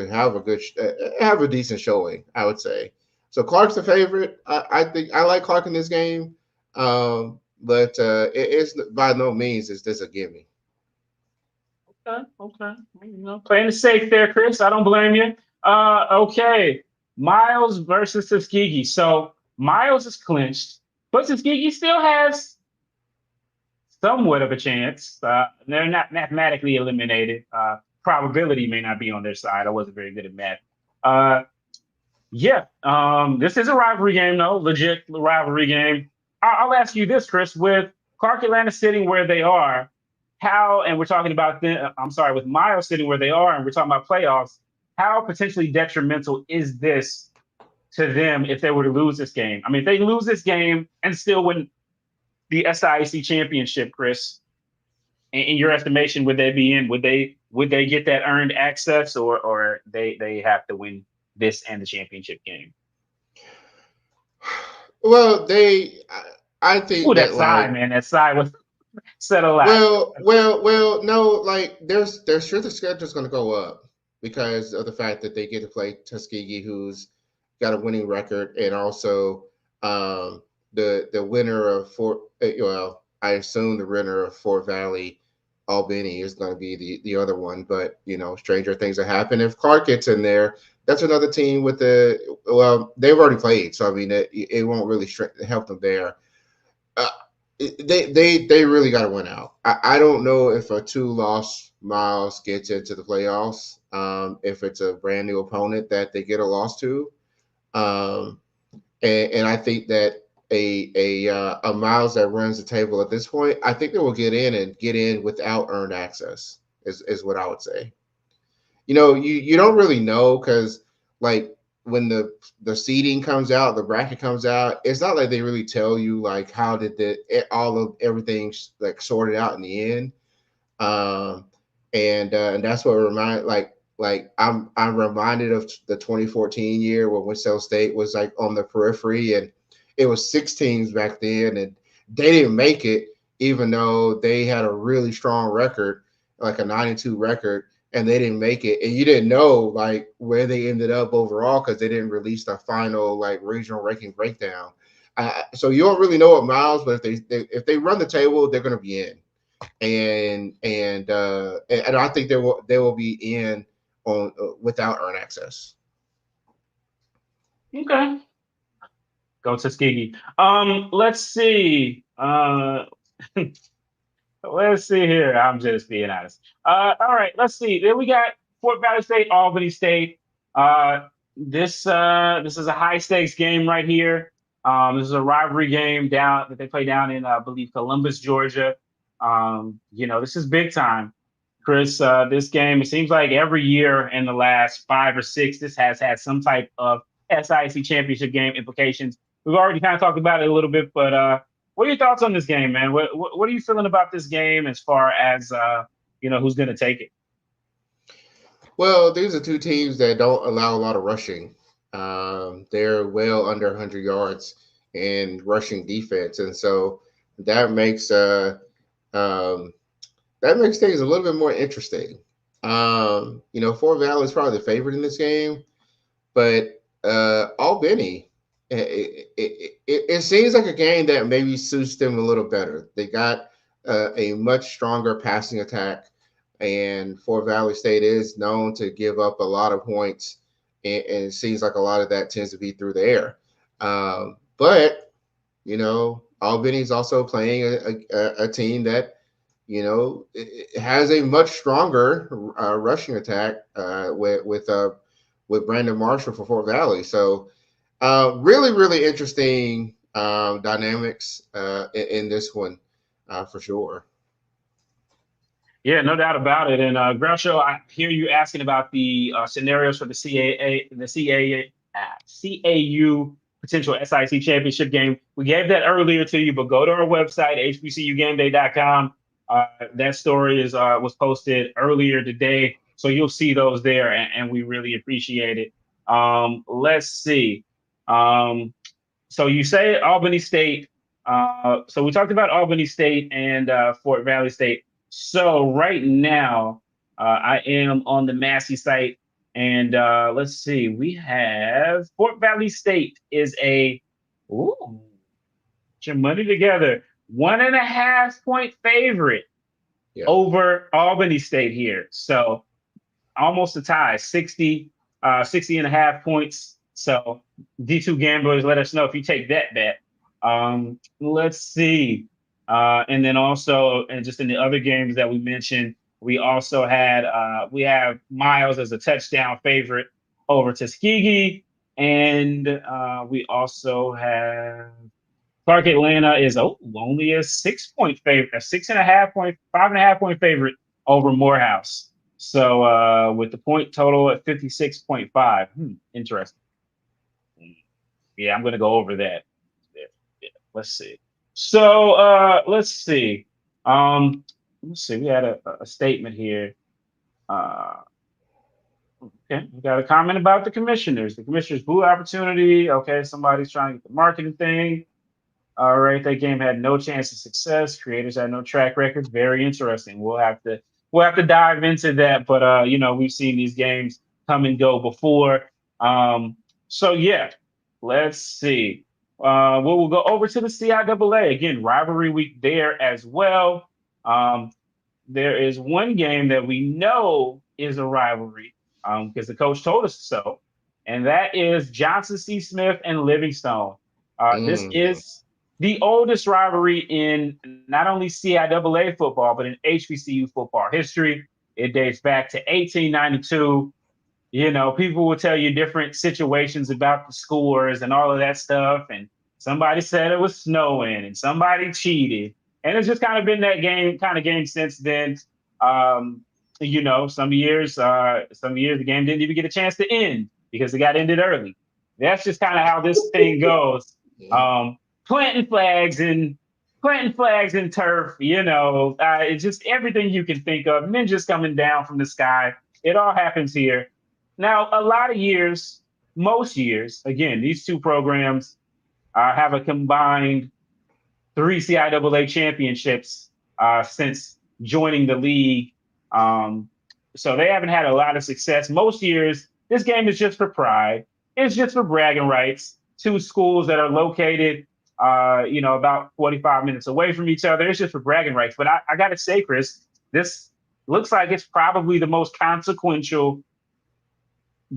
have a decent showing, I would say. So Clark's the favorite. I think I like Clark in this game, but it's by no means is this a gimme. Okay. Playing it safe there, Chris. I don't blame you. Okay. Miles versus Tuskegee. So Miles is clinched, but Tuskegee still has somewhat of a chance. They're not mathematically eliminated. Probability may not be on their side. I wasn't very good at math. This is a rivalry game, though. Legit rivalry game. I'll ask you this, Chris. With Clark Atlanta sitting where they are, with Miles sitting where they are, and we're talking about playoffs, how potentially detrimental is this to them if they were to lose this game? I mean, if they lose this game and still win the SIAC championship, Chris, in your estimation, would they be in? Would they get that earned access, or they have to win this and the championship game? Well, I think that side, man. That side was settle out. Well. No, like their strength of schedule is going to go up because of the fact that they get to play Tuskegee, who's got a winning record, and also the winner of Fort. Well, I assume the winner of Fort Valley, Albany is going to be the other one, but stranger things have happened. If Clark gets in there, that's another team with they've already played, so I mean it won't really help them there. They really got to win out. I don't know if a 2-loss Miles gets into the playoffs. If it's a brand new opponent that they get a loss to, and I think that a Miles that runs the table at this point, I think they will get in without earned access. Is what I would say. You don't really know because like when the seeding comes out, the bracket comes out, it's not like they really tell you like how did everything like sorted out in the end. And that's what I'm reminded of the 2014 year when Winston-Salem State was like on the periphery, and it was 6 teams back then, and they didn't make it, even though they had a really strong record, like a 9-2 record, and they didn't make it. And you didn't know like where they ended up overall because they didn't release the final like regional ranking breakdown. So you don't really know what Miles, but if they run the table, they're going to be in. And I think they will be in on without earned access. Okay. Go Tuskegee. Let's see. Let's see here. I'm just being honest. All right. Let's see. Then we got Fort Valley State, Albany State. This is a high stakes game right here. This is a rivalry game that they play down in, I believe, Columbus, Georgia. This is big time, Chris. This game, it seems like every year in the last 5 or 6, this has had some type of SIAC championship game implications. We've already kind of talked about it a little bit, but what are your thoughts on this game, man? What are you feeling about this game as far as who's going to take it? Well, these are 2 teams that don't allow a lot of rushing. They're well under 100 yards in rushing defense, and so that makes things a little bit more interesting. Fort Valley is probably the favorite in this game, but Albany, it seems like a game that maybe suits them a little better. They got a much stronger passing attack, and Fort Valley State is known to give up a lot of points, and it seems like a lot of that tends to be through the air. But Albany's also playing a team that it has a much stronger rushing attack with Brandon Marshall for Fort Valley. So really, really interesting dynamics in this one for sure. Yeah, no doubt about it. And Groucho, I hear you asking about the scenarios for the CAU potential SIC championship game. We gave that earlier to you, but go to our website, HBCUGameday.com. That story was posted earlier today, so you'll see those there, and we really appreciate it. Let's see. So you say Albany State. So we talked about Albany State and Fort Valley State. So right now, I am on the Massey site, and let's see. We have Fort Valley State is get your money together, 1.5 point favorite over Albany State here. So almost a tie, 60.5 points. So D2 gamblers, let us know if you take that bet. Let's see. And then also, and just in the other games that we mentioned, we also had we have Miles as a touchdown favorite over Tuskegee, and we also have Clark Atlanta is only a 6 point favorite, a 5.5 point favorite over Morehouse. So with the point total at 56.5, interesting. Yeah, I'm going to go over that. Yeah, let's see. So let's see. We had a statement here. Okay, we got a comment about the commissioners. The commissioners' blue opportunity. Okay, somebody's trying to get the marketing thing. All right, that game had no chance of success. Creators had no track record. Very interesting. We'll have to dive into that. But we've seen these games come and go before. So yeah, let's see. We'll go over to the CIAA again. Rivalry week there as well. There is one game that we know is a rivalry because the coach told us so, and that is Johnson C. Smith and Livingstone. This is the oldest rivalry in not only CIAA football, but in HBCU football history. It dates back to 1892. People will tell you different situations about the scores and all of that stuff. And somebody said it was snowing and somebody cheated. And it's just kind of been that game since then. Some years the game didn't even get a chance to end because it got ended early. That's just kind of how this thing goes. Planting flags and turf, it's just everything you can think of. Ninjas coming down from the sky. It all happens here. Now, a lot of years, most years, again, these two programs have a combined 3 CIAA championships since joining the league. So they haven't had a lot of success. Most years, this game is just for pride. It's just for bragging rights. Two schools that are located, about 45 minutes away from each other. It's just for bragging rights. But I got to say, Chris, this looks like it's probably the most consequential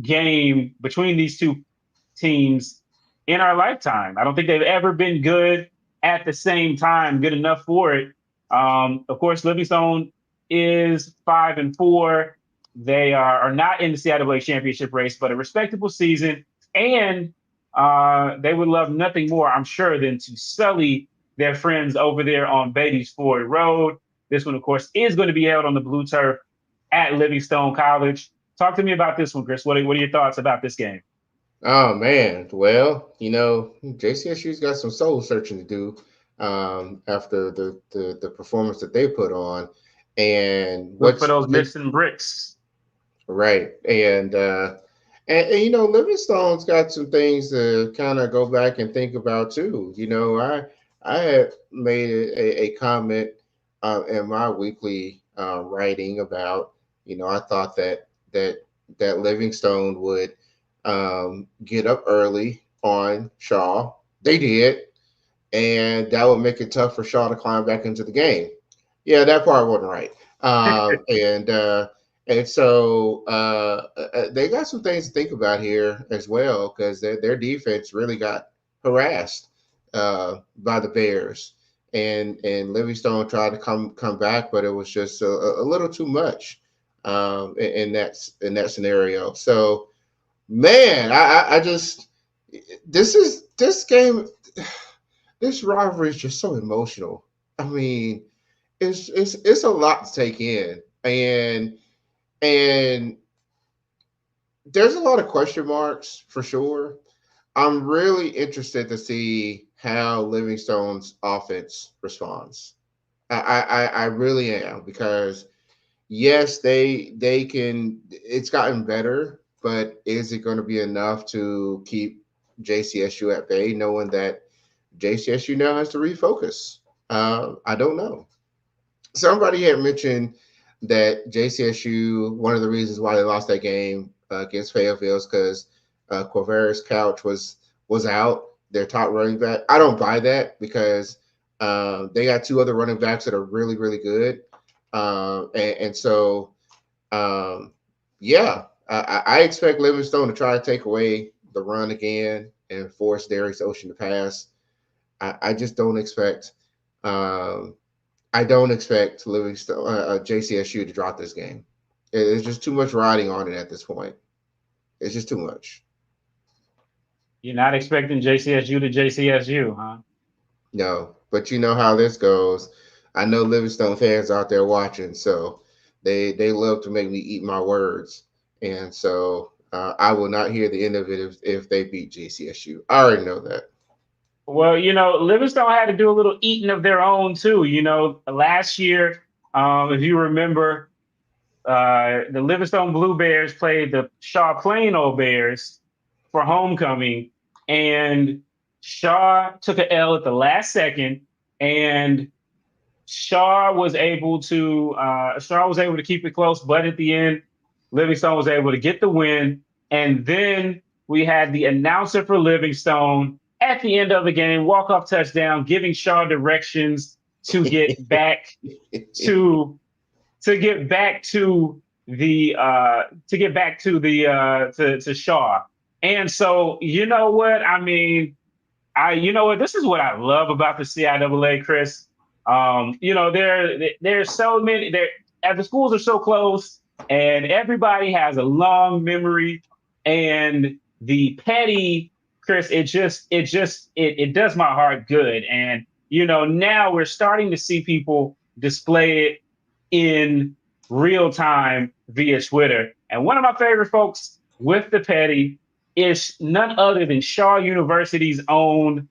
game between these two teams in our lifetime. I don't think they've ever been good at the same time, good enough for it. Of course, Livingstone is 5-4. They are not in the CIAA championship race, but a respectable season. And they would love nothing more, I'm sure, than to sully their friends over there on Beatty's Ford Road. This one, of course, is going to be held on the blue turf at Livingstone College. Talk to me about this one, Chris. What are your thoughts about this game? Oh, man. Well, JCSU's got some soul searching to do after the performance that they put on. And look for those missing bricks. Right. And Livingstone's got some things to kind of go back and think about too. I had made a comment in my weekly writing about, I thought that Livingstone would get up early on Shaw. They did, and that would make it tough for Shaw to climb back into the game. Yeah, that part wasn't right. And so they got some things to think about here as well, because their defense really got harassed by the Bears, and Livingstone tried to come back, but it was just a little too much in that scenario. So, man, I just this game, this rivalry is just so emotional. I mean, it's a lot to take in, and there's a lot of question marks for sure. I'm really interested to see how Livingstone's offense responds. I really am, because yes, they can. It's gotten better, but is it going to be enough to keep JCSU at bay, knowing that JCSU now has to refocus? I don't know. Somebody had mentioned that JCSU, one of the reasons why they lost that game against Fayetteville is because Quavera's Couch was out, their top running back. I don't buy that, because they got two other running backs that are really, really good. So, I expect Livingstone to try to take away the run again and force Darius Ocean to pass. I just don't expect Livingstone, JCSU to drop this game. There's just too much riding on it at this point. It's just too much. You're not expecting JCSU to JCSU, huh? No, but you know how this goes. I know Livingstone fans out there watching, so they love to make me eat my words. And so I will not hear the end of it if they beat JCSU. I already know that. Well, Livingstone had to do a little eating of their own too. Last year, if you remember, the Livingstone Blue Bears played the Shaw Plain Old Bears for homecoming, and Shaw took an L at the last second, and Shaw was able to keep it close, but at the end, Livingstone was able to get the win. And then we had the announcer for Livingstone at the end of the game, walk-off touchdown, giving Shaw directions to get back to Shaw. And so, you know what? I mean, this is what I love about the CIAA, Chris. There's so many as the schools are so close and everybody has a long memory, and the petty, Chris, it does my heart good. And, now we're starting to see people display it in real time via Twitter. And one of my favorite folks with the petty is none other than Shaw University's own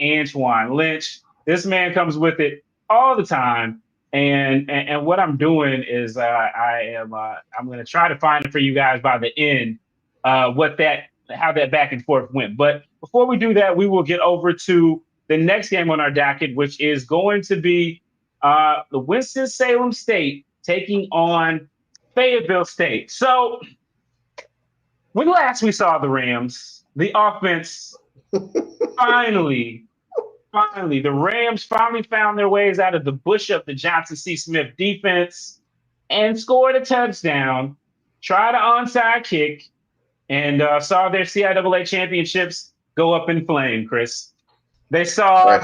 Antoine Lynch. This man comes with it all the time. And what I'm doing is I'm going to try to find it for you guys by the end, how that back and forth went. But before we do that, we will get over to the next game on our docket, which is going to be the Winston-Salem State taking on Fayetteville State. So when last we saw the Rams, the offense finally, the Rams finally found their ways out of the bush of the Johnson C. Smith defense and scored a touchdown, tried an onside kick, and saw their CIAA championships go up in flame, Chris. They saw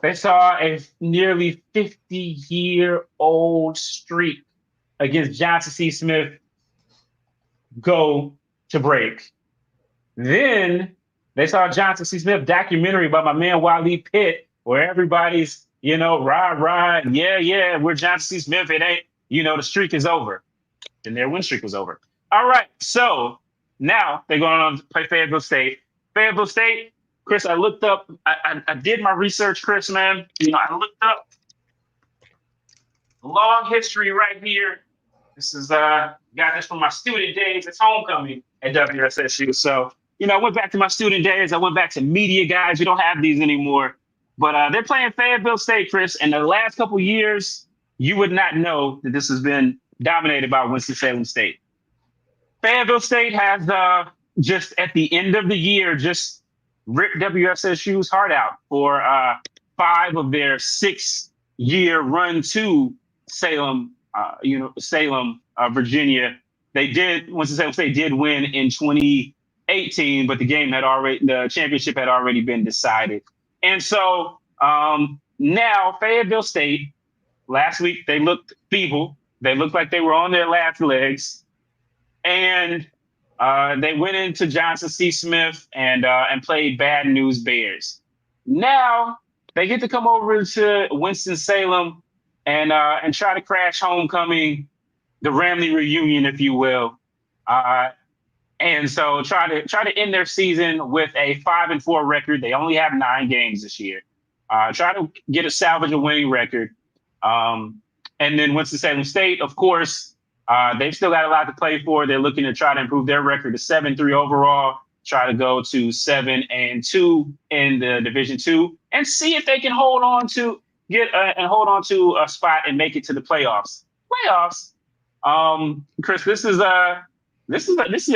a nearly 50-year-old streak against Johnson C. Smith go to break. Then they saw Johnson C. Smith documentary by my man Wally Pitt, where everybody's, rah, yeah, we're Johnson C. Smith. It ain't, the streak is over. And their win streak was over. All right, so now they're going on to play Fayetteville State. Fayetteville State, Chris, I looked up, I did my research, Chris, man. I looked up long history right here. This is, got this from my student days. It's homecoming at WSSU. So, I went back to my student days. I went back to media guys. We don't have these anymore. But they're playing Fayetteville State, Chris. And the last couple years, you would not know that this has been dominated by Winston-Salem State. Fayetteville State has just at the end of the year, just ripped WSSU's heart out for 5 of their 6-year run to Salem, Virginia. Winston-Salem State did win in 2018, but the championship had already been decided. And so now Fayetteville State, last week, they looked feeble. They looked like they were on their last legs. And they went into Johnson C. Smith and played Bad News Bears. Now they get to come over to Winston-Salem and try to crash homecoming, the Ramley reunion, if you will. And so try to end their season with a 5-4 record. They only have 9 games this year. Try to salvage a winning record. And then Winston-Salem State, of course, they've still got a lot to play for. They're looking to try to improve their record to 7-3 overall, try to go to 7-2 in the Division II, and see if they can hold on to a spot and make it to the playoffs. Chris, this is an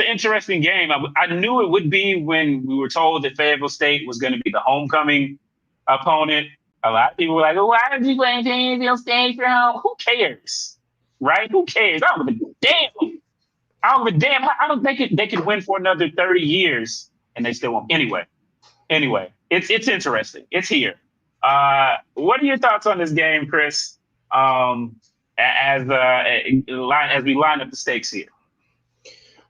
interesting game. I knew it would be when we were told that Fayetteville State was going to be the homecoming opponent. A lot of people were like, "Why did you play Fayetteville State for home?" Who cares, right? Who cares? I don't give a damn. I don't think they could win for another 30 years, and they still won't. Anyway, it's interesting. It's here. What are your thoughts on this game, Chris? As we line up the stakes here.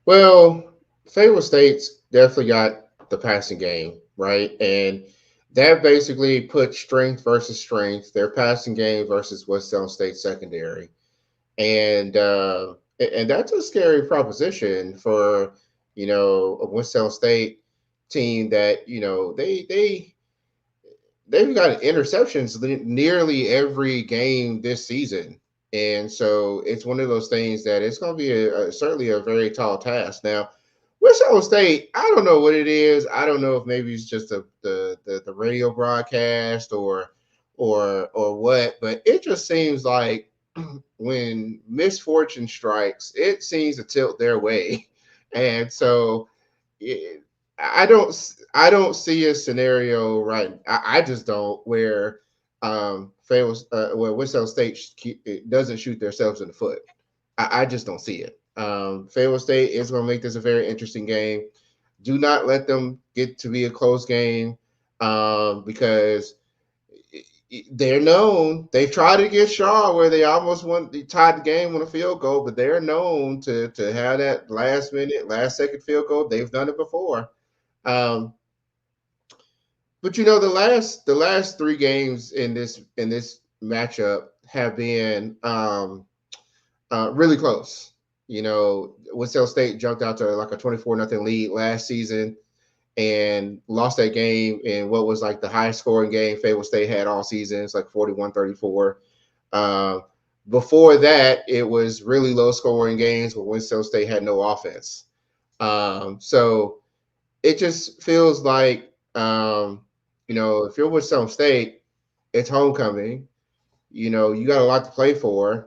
Well, Fayetteville State's definitely got the passing game, right? And that basically puts strength versus strength, their passing game versus Winston-Salem State secondary. And that's a scary proposition for, a Winston-Salem State team that, they've got interceptions nearly every game this season. And so it's one of those things that it's going to be certainly a very tall task. Now, Winston State, I don't know what it is. I don't know if maybe it's just the radio broadcast or what, but it just seems like when misfortune strikes, it seems to tilt their way, and so I don't see a scenario right. I just don't where where Winston State doesn't shoot themselves in the foot. I just don't see it. Fayetteville State is going to make this a very interesting game. Do not let them get to be a close game because they're known. They've tried to get Shaw where they almost tied the game on a field goal, but they're known to have that last second field goal. They've done it before. But the last 3 games in this matchup have been really close. Winston State jumped out to like a 24-0 lead last season and lost that game in what was like the highest scoring game Fayetteville State had all season. It's like 41-34. Before that, it was really low scoring games where Winston State had no offense. So it just feels like, if you're Winston State, it's homecoming. You got a lot to play for.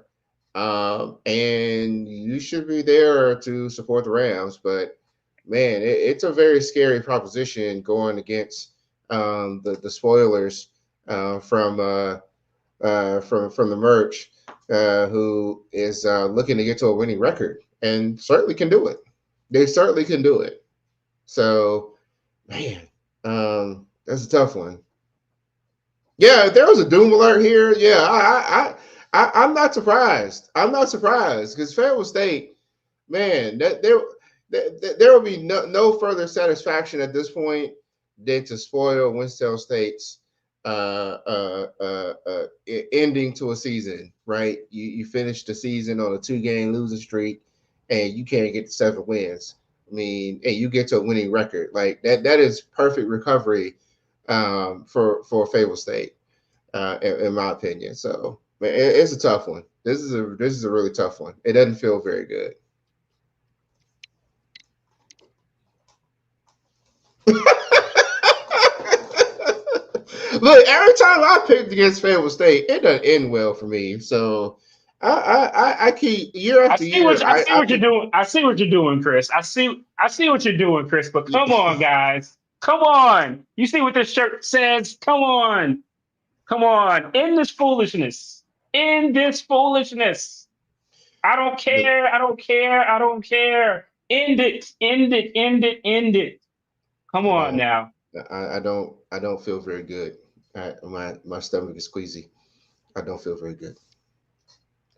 And you should be there to support the Rams, but man, it's a very scary proposition going against the spoilers from the Merch, who is looking to get to a winning record and certainly can do it. They certainly can do it. So, man, that's a tough one. Yeah, if there was a doom alert here, yeah, I'm not surprised. I'm not surprised because Fayetteville State, man, there will be no further satisfaction at this point than to spoil Winston State's ending to a season. Right? You finish the season on a 2-game losing streak, and you can't get to 7 wins. I mean, and you get to a winning record like that. That is perfect recovery for Fayetteville State, in my opinion. So. It's a tough one. This is a really tough one. It doesn't feel very good. Look, every time I picked against Fayetteville State, it doesn't end well for me. So I keep year after year. I see what you're doing. I see what you're doing, Chris. I see what you're doing, Chris. But come on, guys. Come on. You see what this shirt says? Come on. Come on. End this foolishness. End this foolishness. I don't care. I don't care. I don't care. End it. End it. End it. End it. Come on now. I don't feel very good. My stomach is squeezy. I don't feel very good.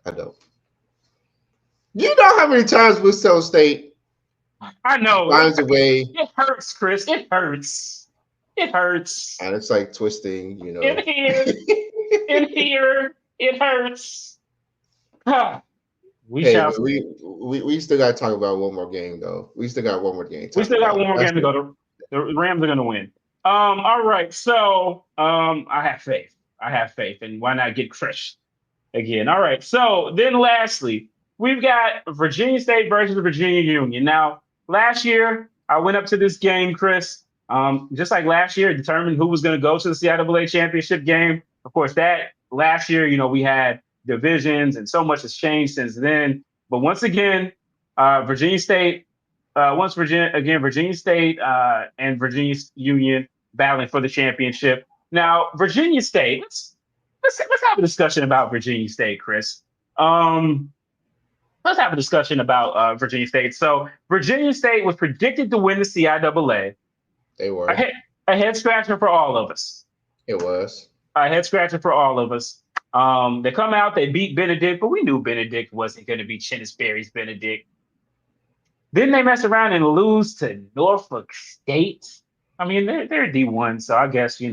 I don't. You know how many times Winston State I know finds a way. It hurts, Chris. It hurts. It hurts. And it's like twisting, In here. In here. It hurts. We still got to talk about one more game, though. We still got one more game. We still got one more game to go. The Rams are going to win. All right. So I have faith. And why not get crushed again? All right. So then lastly, we've got Virginia State versus Virginia Union. Now, last year, I went up to this game, Chris. Just like last year, determined who was going to go to the CIAA championship game. Of course, that last year, we had divisions and so much has changed since then. But once again, Virginia State, Virginia State and Virginia Union battling for the championship. Now, Virginia State, let's have a discussion about Virginia State, Chris. Let's have a discussion about Virginia State. So Virginia State was predicted to win the CIAA. They were. A head scratcher for all of us. It was. A head scratcher for all of us. They come out, they beat Benedict, but we knew Benedict wasn't going to be Chennis Berry's Benedict. Then they mess around and lose to Norfolk State. I mean, they're D1, so I guess they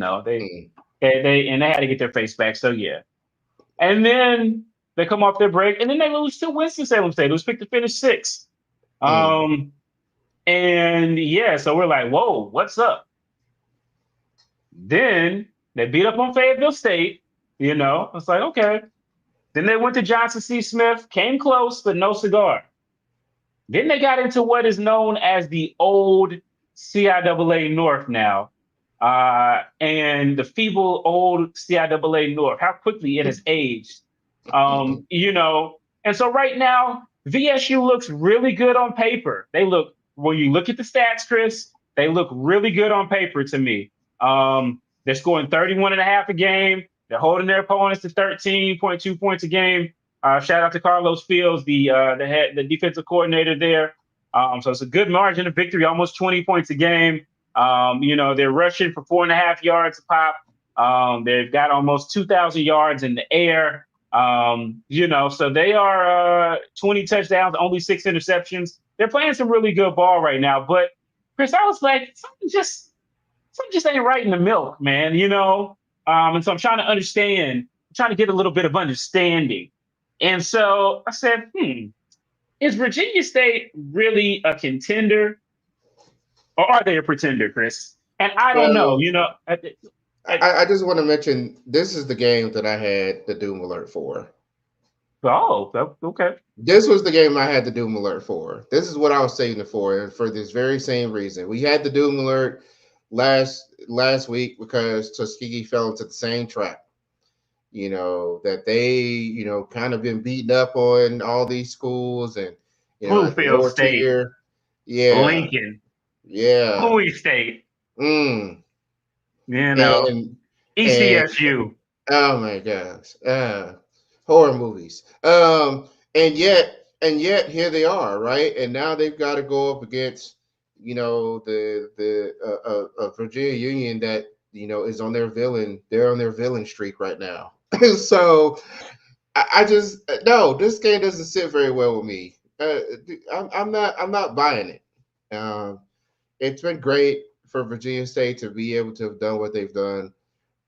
had to get their face back. So yeah, and then they come off their break, and then they lose to Winston-Salem State, who was picked to finish 6th. And yeah, so we're like, whoa, what's up? Then they beat up on Fayetteville State. It's like, okay. Then they went to Johnson C. Smith, came close, but no cigar. Then they got into what is known as the old CIAA North now. And the feeble old CIAA North, how quickly it has aged. And so right now, VSU looks really good on paper. When you look at the stats, Chris, they look really good on paper to me. They're scoring 31.5 a game. They're holding their opponents to 13.2 points a game. Shout out to Carlos Fields, the defensive coordinator there. So it's a good margin of victory, almost 20 points a game. They're rushing for 4.5 yards a pop. They've got almost 2,000 yards in the air. So they are 20 touchdowns, only 6 interceptions. They're playing some really good ball right now. But Chris, I was like, something just ain't right in the milk, man. And so I'm trying to understand, trying to get a little bit of understanding. And so I said, is Virginia State really a contender, or are they a pretender, Chris? And I don't know. I just want to mention this is the game that I had the Doom Alert for. Oh, okay. This was the game I had the Doom Alert for. This is what I was saving it for, and for this very same reason. We had the Doom Alert last week because Tuskegee fell into the same trap. That they, kind of been beaten up on all these schools and Bluefield State, tier, Lincoln, Bowie State, and ECSU. Oh my gosh, horror movies. And yet here they are, right? And now they've got to go up against, the Virginia Union that is on their villain. They're on their villain streak right now. So I just no, this game doesn't sit very well with me. I'm not buying it. It's been great for Virginia State to be able to have done what they've done,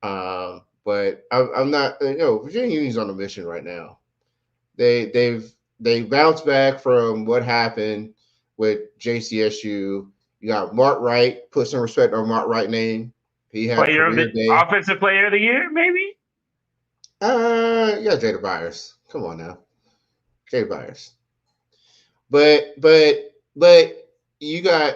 but I'm not. Virginia Union's on a mission right now. They bounced back from what happened with JCSU. You got Mark Wright. Put some respect on Mark Wright's name. He had offensive player of the year, maybe. Yeah, Jada Byers. Come on now, Jada Byers. But you got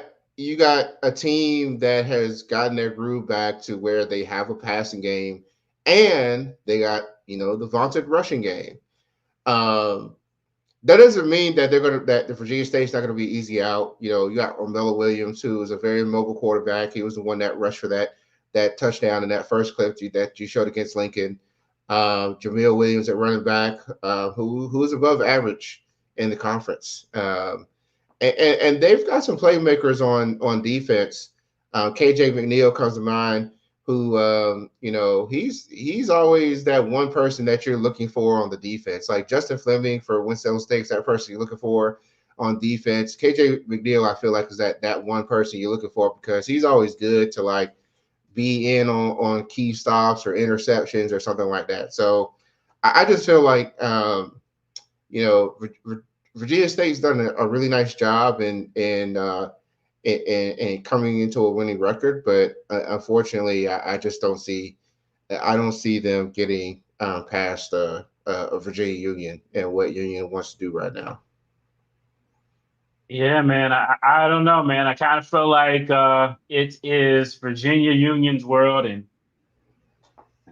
a team that has gotten their groove back to where they have a passing game, and they got the vaunted rushing game. That doesn't mean that that the Virginia State's not gonna be easy out. You got Romello Williams, who is a very mobile quarterback. He was the one that rushed for that touchdown in that first clip that you showed against Lincoln. Jamil Williams at running back, who is above average in the conference. And they've got some playmakers on defense. KJ McNeil comes to mind, who he's always that one person that you're looking for on the defense. Like Justin Fleming for Winston-Salem State, that person you're looking for on defense. KJ McNeil, I feel like, is that one person you're looking for because he's always good to be in on key stops or interceptions or something like that. So I just feel like Virginia State's done a really nice job in coming into a winning record, but unfortunately, I just don't see them getting past a Virginia Union and what Union wants to do right now. Yeah, man. I don't know, man. I kind of feel like it is Virginia Union's world, and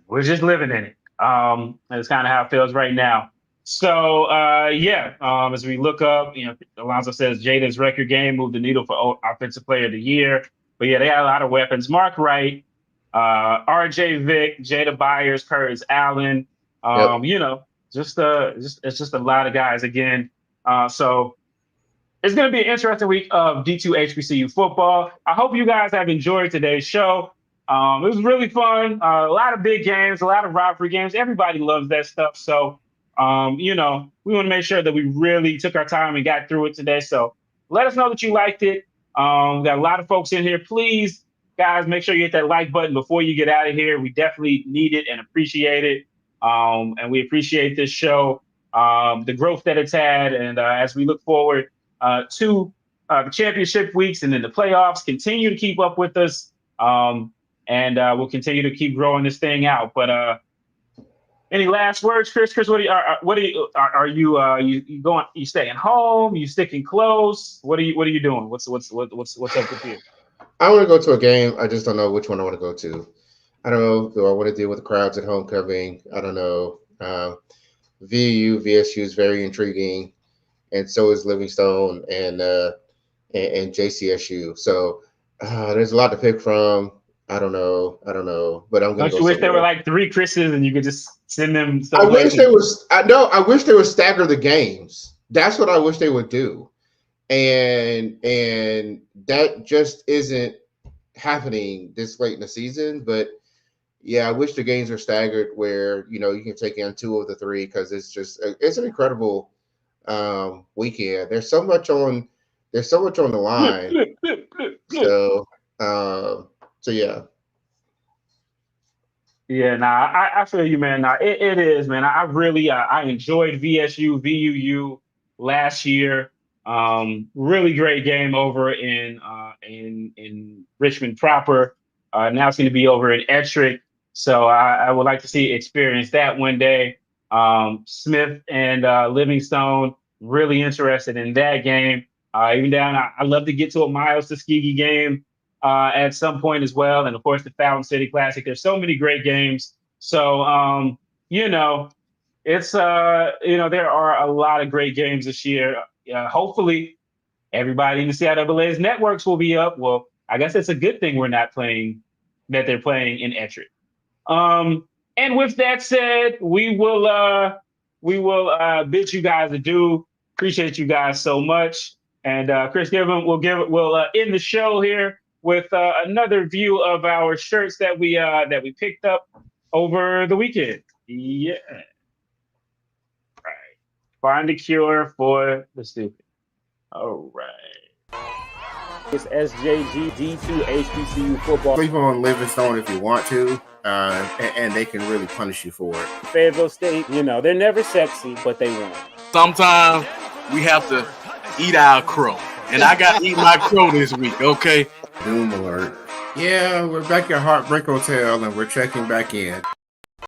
we're just living in it. That's kind of how it feels right now. So, as we look up, Alonzo says Jada's record game moved the needle for Offensive Player of the Year. But yeah, they had a lot of weapons. Mark Wright, RJ Vick, Jada Byers, Curtis Allen. It's just a lot of guys again. So it's going to be an interesting week of D2 HBCU football. I hope you guys have enjoyed today's show. It was really fun. A lot of big games, a lot of rivalry games. Everybody loves that stuff. So, we want to make sure that we really took our time and got through it today. So let us know that you liked it. We got a lot of folks in here. Please, guys, make sure you hit that like button before you get out of here. We definitely need it and appreciate it. And we appreciate this show, the growth that it's had. And as we look forward to the championship weeks and then the playoffs, continue to keep up with us. And we'll continue to keep growing this thing out. But Any last words, Chris? Chris, what are you going? You staying home? You sticking close? What are you doing? What's up with you? I want to go to a game. I just don't know which one I want to go to. I don't know. Do I want to deal with the crowds at homecoming? I don't know. VSU is very intriguing, and so is Livingstone and JCSU. So there's a lot to pick from. I don't know, but I'm gonna. Don't you wish there were like 3 Chris's and you could just send them stuff? I wish they was. I wish they would stagger the games. That's what I wish they would do, and that just isn't happening this late in the season. But yeah, I wish the games are staggered where you can take in 2 of the 3 because it's an incredible weekend. There's so much on the line. So yeah. Yeah, I feel you, man. It is, man. I really I enjoyed VSU, VUU last year. Really great game over in Richmond proper. Now it's going to be over in Ettrick. So I would like to experience that one day. Smith and Livingstone, really interested in that game. Even down, I love to get to a Miles Tuskegee game at some point as well. And of course, the Fountain City Classic. There's so many great games. So, it's, there are a lot of great games this year. Hopefully everybody in the CIAA's networks will be up. Well, I guess it's a good thing that they're playing in Ettrick. And with that said, we will bid you guys adieu. Appreciate you guys so much. And Chris, we'll end the show here with another view of our shirts that we picked up over the weekend. Yeah. Right. Find a cure for the stupid. All right. It's SJG D2 HBCU football. Sleep on Livingstone if you want to, and they can really punish you for it. Fayetteville State, they're never sexy, but they won. Sometimes we have to eat our crow. And I got to eat my crow this week, okay? Doom alert. Yeah, we're back at Heartbreak Hotel, and we're checking back in.